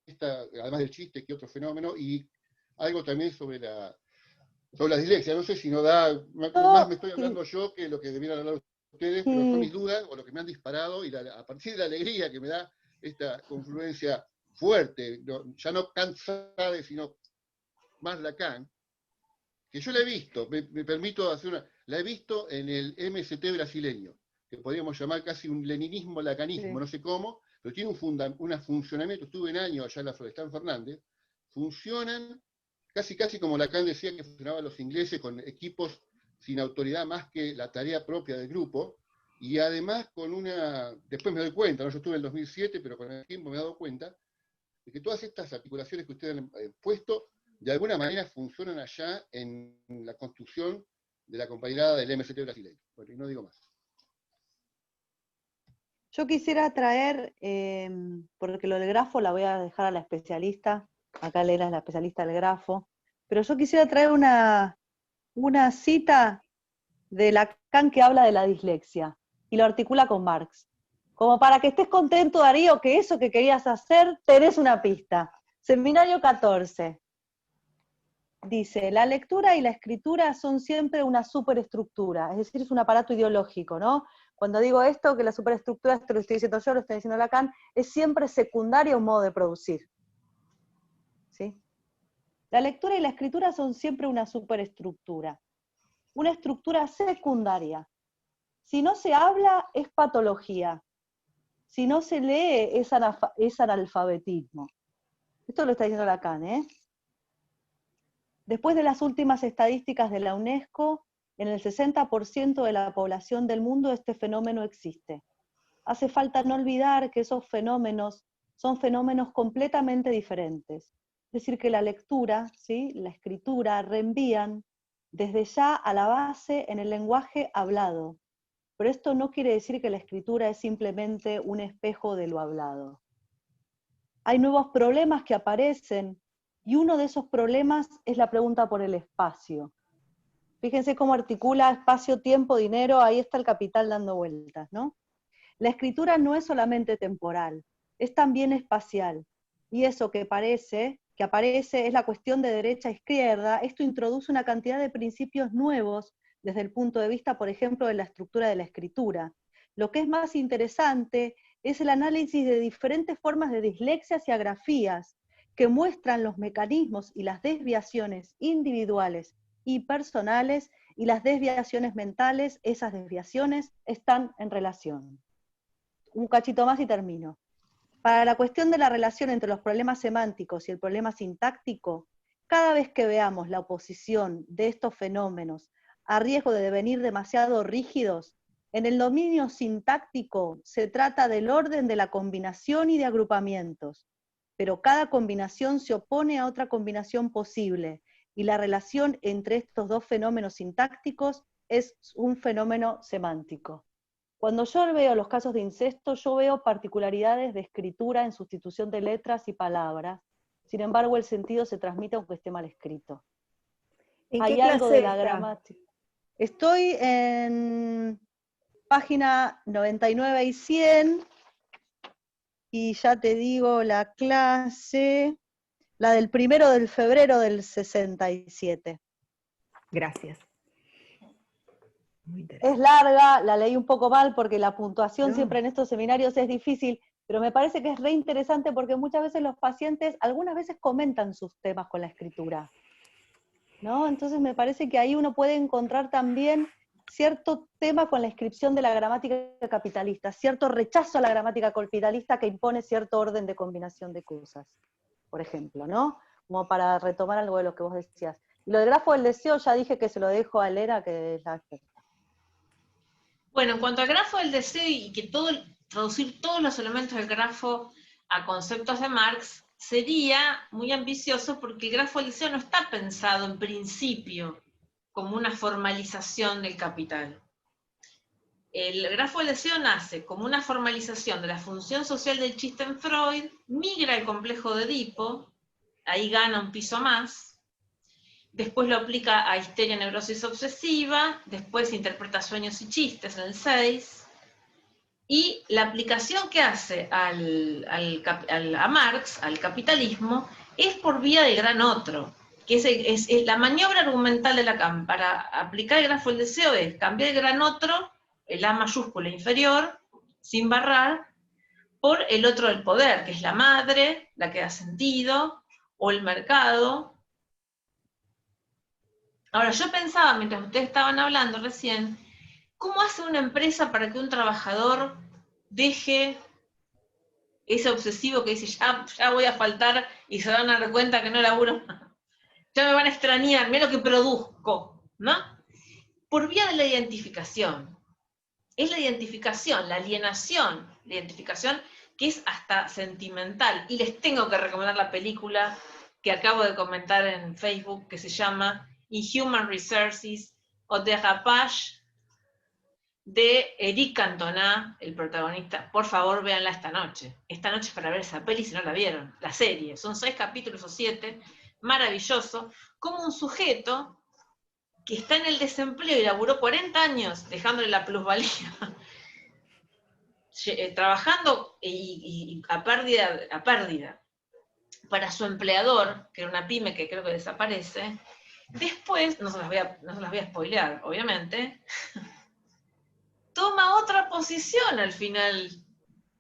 además del chiste, que otro fenómeno, y algo también sobre la dislexia. No sé si no da, más me estoy hablando yo que lo que debieran hablar ustedes, pero son mis dudas, o lo que me han disparado, y a partir de la alegría que me da esta confluencia fuerte, ya no Kant, sino más Lacan, que yo la he visto, me permito hacer la he visto en el MST brasileño, que podríamos llamar casi un leninismo lacanismo, no sé cómo, pero tiene un funcionamiento, estuve en años allá en la Florestan Fernández, funcionan casi como Lacan decía que funcionaban los ingleses, con equipos sin autoridad más que la tarea propia del grupo, y además después me doy cuenta, ¿no? Yo estuve en el 2007, pero con el tiempo me he dado cuenta, de que todas estas articulaciones que ustedes han puesto, de alguna manera funcionan allá en la construcción de la compañerada del MST brasileño. Bueno, y no digo más.
Yo quisiera traer, porque lo del grafo la voy a dejar a la especialista, acá Elena es la especialista del grafo, pero yo quisiera traer una cita de Lacan que habla de la dislexia, y lo articula con Marx. Como para que estés contento, Darío, que eso que querías hacer, tenés una pista. Seminario 14. Dice, la lectura y la escritura son siempre una superestructura, es decir, es un aparato ideológico, ¿no? Cuando digo esto, que la superestructura, esto lo estoy diciendo yo, lo estoy diciendo Lacan, es siempre secundaria un modo de producir. ¿Sí? La lectura y la escritura son siempre una superestructura, una estructura secundaria. Si no se habla, es patología. Si no se lee, es analfabetismo. Esto lo está diciendo Lacan, ¿eh? Después de las últimas estadísticas de la UNESCO, en el 60% de la población del mundo este fenómeno existe. Hace falta no olvidar que esos fenómenos son fenómenos completamente diferentes. Es decir, que la lectura, ¿sí?, la escritura, reenvían desde ya a la base en el lenguaje hablado. Pero esto no quiere decir que la escritura es simplemente un espejo de lo hablado. Hay nuevos problemas que aparecen, y uno de esos problemas es la pregunta por el espacio. Fíjense cómo articula espacio, tiempo, dinero, ahí está el capital dando vueltas, ¿no? La escritura no es solamente temporal, es también espacial. Y eso que aparece es la cuestión de derecha a izquierda. Esto introduce una cantidad de principios nuevos desde el punto de vista, por ejemplo, de la estructura de la escritura. Lo que es más interesante es el análisis de diferentes formas de dislexias y agrafías que muestran los mecanismos y las desviaciones individuales y personales, y las desviaciones mentales, esas desviaciones están en relación. Un cachito más y termino. Para la cuestión de la relación entre los problemas semánticos y el problema sintáctico, cada vez que veamos la oposición de estos fenómenos a riesgo de devenir demasiado rígidos, en el dominio sintáctico se trata del orden de la combinación y de agrupamientos, pero cada combinación se opone a otra combinación posible, y la relación entre estos dos fenómenos sintácticos es un fenómeno semántico. Cuando yo veo los casos de incesto, yo veo particularidades de escritura en sustitución de letras y palabras, sin embargo el sentido se transmite aunque esté mal escrito. Hay algo de la gramática. Estoy en página 99 y 100, y ya te digo la clase, la del 1 de febrero del 67.
Gracias.
Es larga, la leí un poco mal porque la puntuación siempre en estos seminarios es difícil, pero me parece que es re interesante porque muchas veces los pacientes, algunas veces comentan sus temas con la escritura, ¿no? Entonces me parece que ahí uno puede encontrar también cierto tema con la inscripción de la gramática capitalista, cierto rechazo a la gramática capitalista que impone cierto orden de combinación de cosas, por ejemplo, ¿no? Como para retomar algo de lo que vos decías. Y lo del grafo del deseo ya dije que se lo dejo a Lera, que es la experta.
Bueno, en cuanto al grafo del deseo y que traducir todos los elementos del grafo a conceptos de Marx, sería muy ambicioso porque el grafo del deseo no está pensado en principio como una formalización del capital. El grafo del deseo nace como una formalización de la función social del chiste en Freud, migra al complejo de Edipo, ahí gana un piso más, después lo aplica a histeria, neurosis obsesiva, después interpreta sueños y chistes en el 6, y la aplicación que hace a Marx, al capitalismo, es por vía del gran otro, que es la maniobra argumental de Lacan para aplicar el grafo del deseo es cambiar el gran otro, el A mayúscula inferior, sin barrar, por el otro del poder, que es la madre, la que da sentido, o el mercado. Ahora, yo pensaba, mientras ustedes estaban hablando recién, ¿cómo hace una empresa para que un trabajador deje ese obsesivo que dice, ya voy a faltar y se van a dar cuenta que no laburo más? Ya me van a extrañar, mira lo que produzco, ¿no? Por vía de la identificación. Es la identificación, la alienación, la identificación que es hasta sentimental. Y les tengo que recomendar la película que acabo de comentar en Facebook, que se llama Inhuman Resources o Dérapage, de Eric Cantona, el protagonista. Por favor, véanla esta noche. Esta noche es para ver esa peli si no la vieron. La serie, son 6 capítulos o 7, maravilloso. Como un sujeto que está en el desempleo y laburó 40 años dejándole la plusvalía, trabajando a pérdida para su empleador, que era una pyme que creo que desaparece. Después, no se las voy a spoilear, obviamente, toma otra posición al final,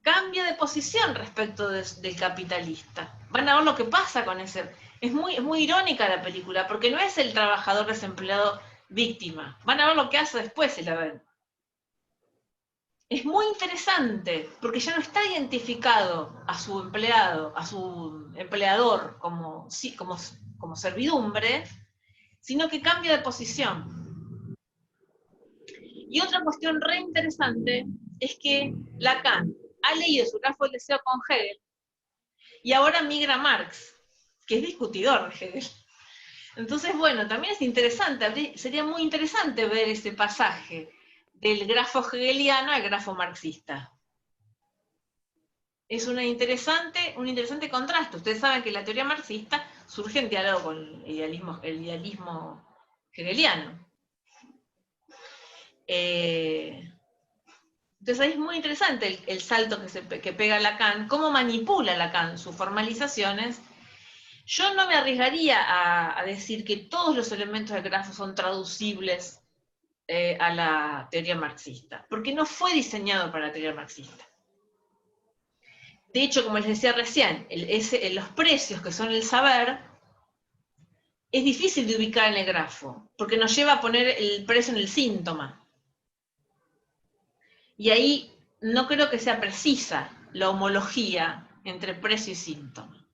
cambia de posición respecto del capitalista. Van a ver lo que pasa con ese. Es muy irónica la película, porque no es el trabajador desempleado víctima. Van a ver lo que hace después si la ven. Es muy interesante, porque ya no está identificado a su empleado, a su empleador como servidumbre, sino que cambia de posición. Y otra cuestión re interesante es que Lacan ha leído su grafo del deseo con Hegel, y ahora migra a Marx, que es discutidor de Hegel. Entonces, bueno, también es interesante, sería muy interesante ver ese pasaje del grafo hegeliano al grafo marxista. Es un interesante contraste. Ustedes saben que la teoría marxista surge en diálogo con el idealismo hegeliano. Entonces ahí es muy interesante el salto que pega Lacan, cómo manipula Lacan sus formalizaciones. Yo no me arriesgaría a decir que todos los elementos del grafo son traducibles a la teoría marxista, porque no fue diseñado para la teoría marxista. De hecho, como les decía recién, los precios que son el saber, es difícil de ubicar en el grafo, porque nos lleva a poner el precio en el síntoma. Y ahí no creo que sea precisa la homología entre precio y síntoma.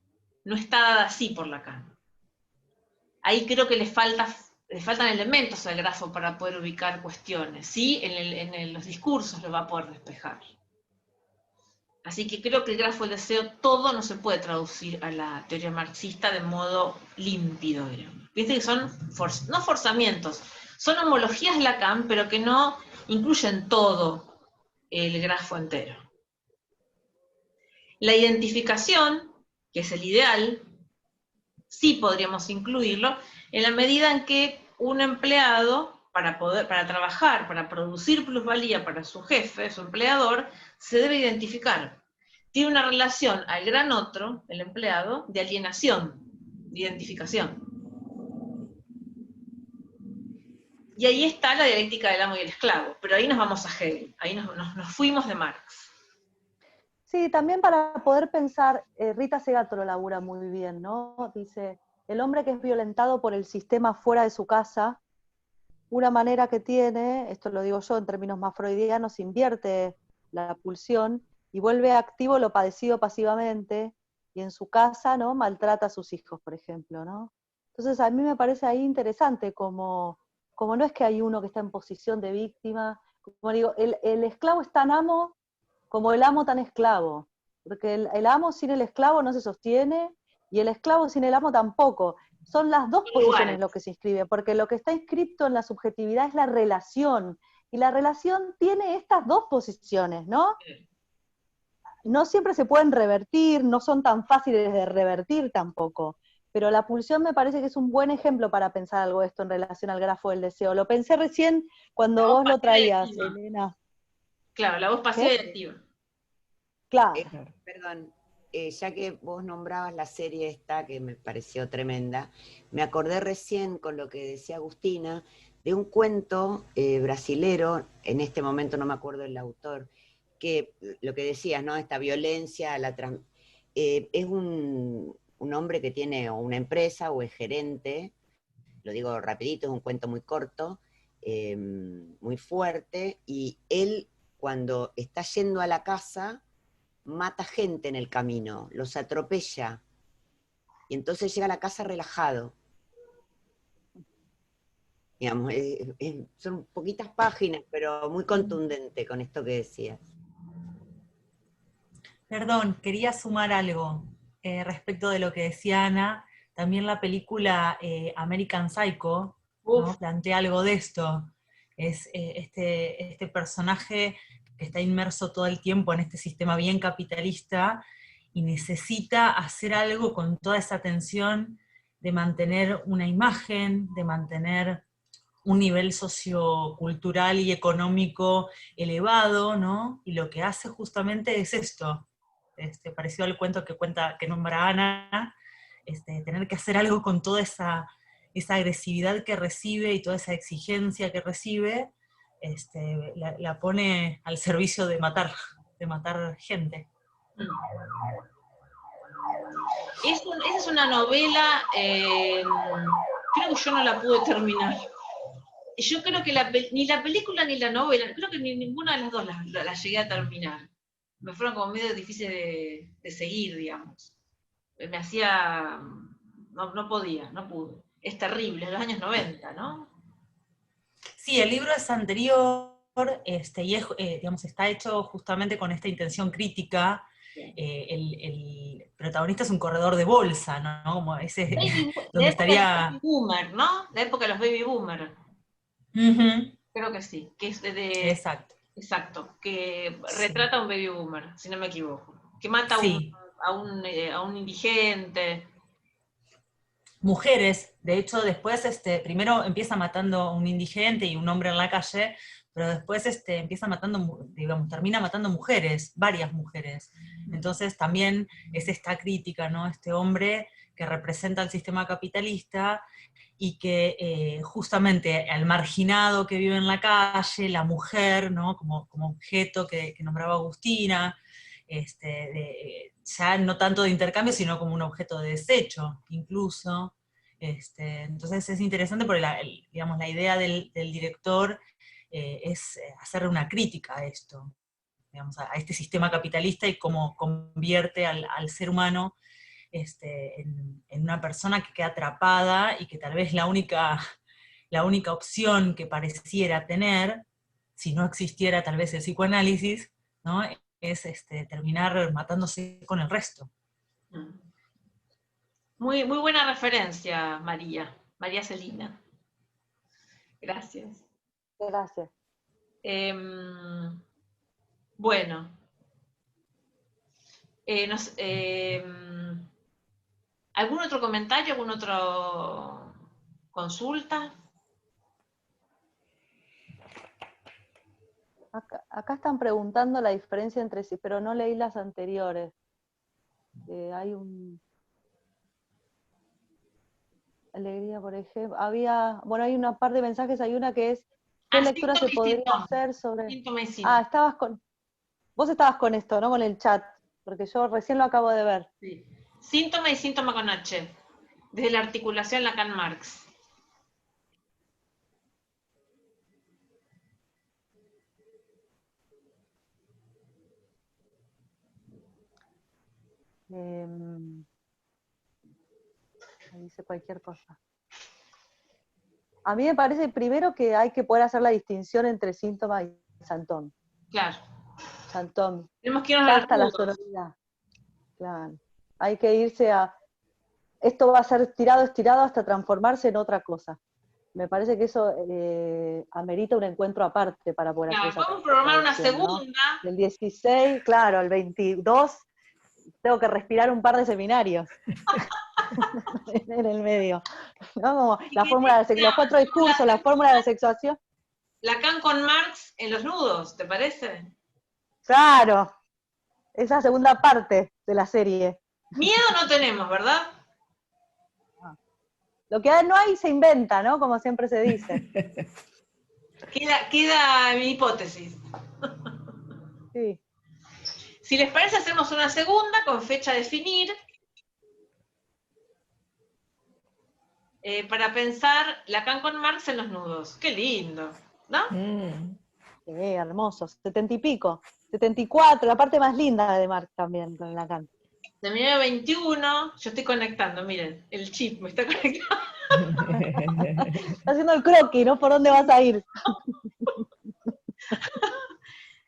No está dada así por Lacan. Ahí creo que le faltan elementos al grafo para poder ubicar cuestiones. Sí, en los discursos lo va a poder despejar. Así que creo que el grafo del deseo todo no se puede traducir a la teoría marxista de modo límpido, digamos. Viste que son, no forzamientos, son homologías Lacan, pero que no incluyen todo el grafo entero. La identificación, que es el ideal, sí podríamos incluirlo, en la medida en que un empleado, para trabajar, para producir plusvalía para su jefe, su empleador, se debe identificar. Tiene una relación al gran otro, el empleado, de alienación, de identificación. Y ahí está la dialéctica del amo y el esclavo, pero ahí nos vamos a Hegel, ahí nos fuimos de Marx.
Sí, también para poder pensar, Rita Segato lo labura muy bien, ¿no? Dice, el hombre que es violentado por el sistema fuera de su casa una manera que tiene, esto lo digo yo en términos más freudianos, invierte la pulsión y vuelve activo lo padecido pasivamente, y en su casa, ¿no?, maltrata a sus hijos, por ejemplo, ¿no? Entonces a mí me parece ahí interesante como no es que hay uno que está en posición de víctima, como digo, el esclavo es tan amo como el amo tan esclavo, porque el amo sin el esclavo no se sostiene, y el esclavo sin el amo tampoco. Son las dos posiciones lo que se inscribe, porque lo que está inscrito en la subjetividad es la relación, y la relación tiene estas dos posiciones, ¿no? No siempre se pueden revertir, no son tan fáciles de revertir tampoco, pero la pulsión me parece que es un buen ejemplo para pensar algo de esto en relación al grafo del deseo. Lo pensé recién cuando vos lo traías, Elena.
Claro, la voz pasiva y activa.
Claro.
Perdón, ya que vos nombrabas la serie esta, que me pareció tremenda, me acordé recién con lo que decía Agustina, de un cuento brasilero, en este momento no me acuerdo el autor, que lo que decías, ¿no? Esta violencia, es un hombre que tiene una empresa o es gerente, lo digo rapidito, es un cuento muy corto, muy fuerte, y él cuando está yendo a la casa mata gente en el camino, los atropella, y entonces llega a la casa relajado. Digamos, son poquitas páginas, pero muy contundente con esto que decías.
Perdón, quería sumar algo respecto de lo que decía Ana. También la película American Psycho, ¿no?, plantea algo de esto. Es este personaje que está inmerso todo el tiempo en este sistema bien capitalista y necesita hacer algo con toda esa tensión de mantener una imagen, de mantener un nivel sociocultural y económico elevado, ¿no? Y lo que hace justamente es esto, parecido al cuento que nombra Ana, tener que hacer algo con toda esa agresividad que recibe y toda esa exigencia que recibe, la pone al servicio de matar gente.
Esa es una novela, creo que yo no la pude terminar. Yo creo que ni la película ni la novela, creo que ni ninguna de las dos la llegué a terminar. Me fueron como medio difíciles de seguir, digamos. Me hacía... No podía, no pude. Es terrible, en los años 90, ¿no?
Sí, el libro es anterior, y es, digamos, está hecho justamente con esta intención crítica. El protagonista es un corredor de bolsa, ¿no? Como ese, donde estaría...
Baby boomer, ¿no? La época de los baby boomers. Creo que sí, que es
Exacto.
Exacto, que retrata a un baby boomer, si no me equivoco. Que mata a un indigente.
Mujeres, de hecho, después, primero empieza matando a un indigente y un hombre en la calle, pero después empieza matando, digamos, termina matando mujeres, varias mujeres. Entonces también es esta crítica, ¿no? Este hombre que representa el sistema capitalista y que justamente al marginado que vive en la calle, la mujer, ¿no?, como objeto que nombraba Agustina, ya no tanto de intercambio, sino como un objeto de desecho, incluso. Entonces es interesante porque digamos, la idea del director es hacer una crítica a esto, digamos, a este sistema capitalista y cómo convierte al ser humano en una persona que queda atrapada y que tal vez la única opción que pareciera tener, si no existiera tal vez el psicoanálisis, ¿no?, es terminar matándose con el resto.
Muy, muy buena referencia, María Celina. Gracias.
Gracias.
Bueno. ¿Algún otro comentario? ¿Alguna otra consulta?
Acá están preguntando la diferencia entre sí, pero no leí las anteriores. Hay alegría, por ejemplo. Hay una par de mensajes, hay una que es ¿qué lectura se podría hacer sobre?
Síntoma y síntoma.
Vos estabas con esto, ¿no? Con el chat, porque yo recién lo acabo de ver.
Sí. Síntoma y síntoma con H, desde la articulación Lacan-Marx.
Dice cualquier cosa. A mí me parece primero que hay que poder hacer la distinción entre síntoma y santón.
Claro.
Santón.
Tenemos que irnos a
Basta la
los nudos.
sonoridad. Claro. Hay que irse a... Esto va a ser estirado hasta transformarse en otra cosa. Me parece que eso amerita un encuentro aparte para poder hacer esa
Vamos a programar una
traducción,
segunda.
¿no? El 16, claro, el 22, tengo que respirar un par de seminarios en el medio. ¿No? Como la fórmula de los 4 discursos, la fórmula de sexuación.
Lacan con Marx en los nudos, ¿te parece?
Claro, esa segunda parte de la serie.
Miedo no tenemos, ¿verdad?
Lo que no hay se inventa, ¿no? Como siempre se dice.
Queda mi hipótesis.
Sí.
Si les parece, hacemos una segunda con fecha a definir. Para pensar Lacan con Marx en los nudos. ¡Qué lindo! ¿No?
Sí, hermoso. 70 y pico. 74, la parte más linda de Marx también, con Lacan.
De 1921, yo estoy conectando, miren, el chip me está conectando.
Está haciendo el croquis, ¿no? ¿Por dónde vas a ir?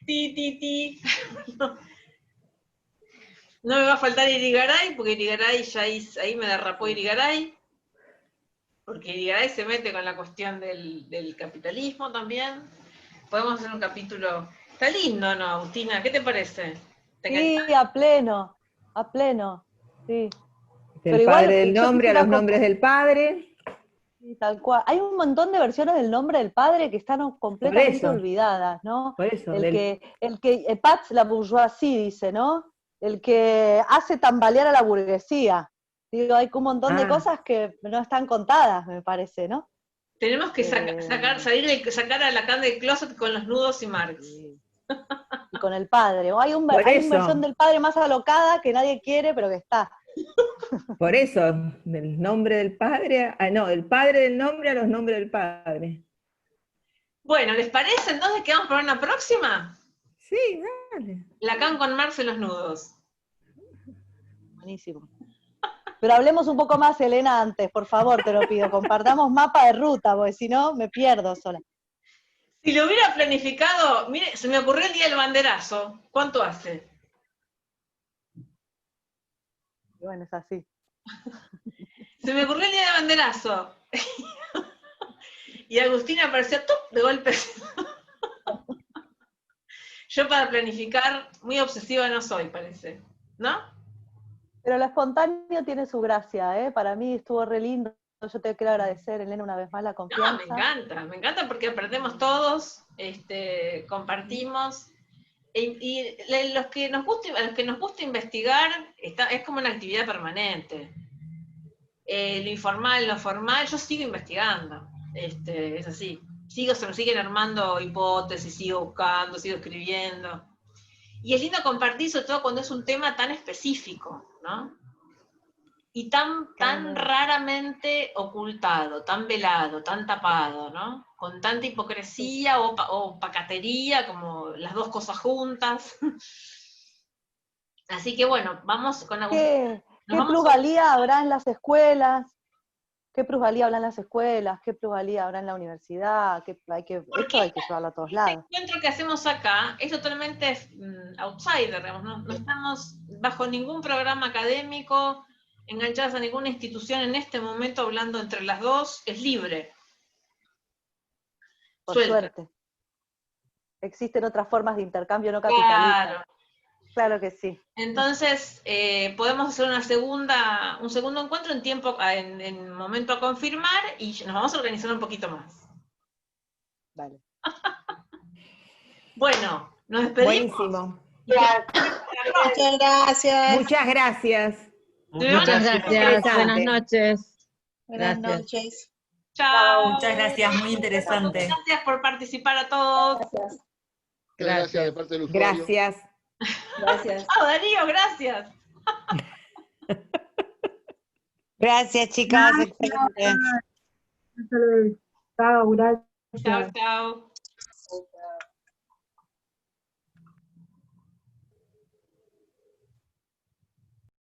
Ti. No me va a faltar Irigaray, porque Irigaray ya ahí me derrapó Irigaray. Porque Irigaray se mete con la cuestión del capitalismo también. Podemos hacer un capítulo. Está lindo, ¿no, Agustina? ¿Qué te parece?
Sí, a pleno. Sí.
Del padre del nombre a los nombres del padre.
Sí, tal cual. Hay un montón de versiones del nombre del padre que están completamente olvidadas, ¿no?
Por eso.
El que Pats la bourgeoisie dice, ¿no? El que hace tambalear a la burguesía. Digo, hay un montón de cosas que no están contadas, me parece, ¿no?
Tenemos que sacar a Lacan del closet con los nudos y Marx.
Sí. Y con el padre. O hay una versión del padre más alocada que nadie quiere, pero que está.
Por eso, del nombre del padre, el padre del nombre a los nombres del padre.
Bueno, ¿les parece entonces que vamos para una próxima?
Sí, dale.
Lacan con Marx en los nudos.
Buenísimo. Pero hablemos un poco más, Elena, antes, por favor, te lo pido. Compartamos mapa de ruta, porque si no, me pierdo sola.
Si lo hubiera planificado, mire, se me ocurrió el día del banderazo. ¿Cuánto hace?
Y bueno, es así.
Se me ocurrió el día del banderazo. Y Agustina apareció de golpe. Yo para planificar, muy obsesiva no soy, parece. ¿No?
Pero lo espontáneo tiene su gracia, ¿eh? Para mí estuvo re lindo. Yo te quiero agradecer, Elena, una vez más la confianza.
No, me encanta porque aprendemos todos, compartimos. Y a los que nos gusta investigar, es como una actividad permanente. Lo informal, lo formal, yo sigo investigando. Es así. Se me siguen armando hipótesis, sigo buscando, sigo escribiendo. Y es lindo compartir, sobre todo cuando es un tema tan específico, ¿no? Y tan raramente ocultado, tan velado, tan tapado, ¿no? Con tanta hipocresía o pacatería, como las dos cosas juntas. Así que bueno, vamos con
¿Qué plusvalía habrá en las escuelas? ¿Qué plusvalía habrá en las escuelas? ¿Qué plusvalía habrá en la universidad? Esto hay que llevarlo a todos lados.
El encuentro que hacemos acá es totalmente outsider, digamos, no estamos bajo ningún programa académico, enganchadas a ninguna institución en este momento, hablando entre las dos, es libre.
Por suerte. Existen otras formas de intercambio no capitalistas. Claro que sí.
Entonces, podemos hacer un segundo encuentro en momento a confirmar, y nos vamos a organizar un poquito más.
Vale.
Bueno, nos despedimos.
Buenísimo.
Muchas gracias.
Muchas gracias.
Muchas gracias. Buenas noches.
Buenas noches.
Chao.
Muchas gracias, muy interesante.
Gracias por participar a todos.
Gracias de parte del usuario.
Gracias.
Gracias.
Chao, Darío, gracias.
Gracias, chicas. Excelente.
Chao, gracias.
Chao, chao.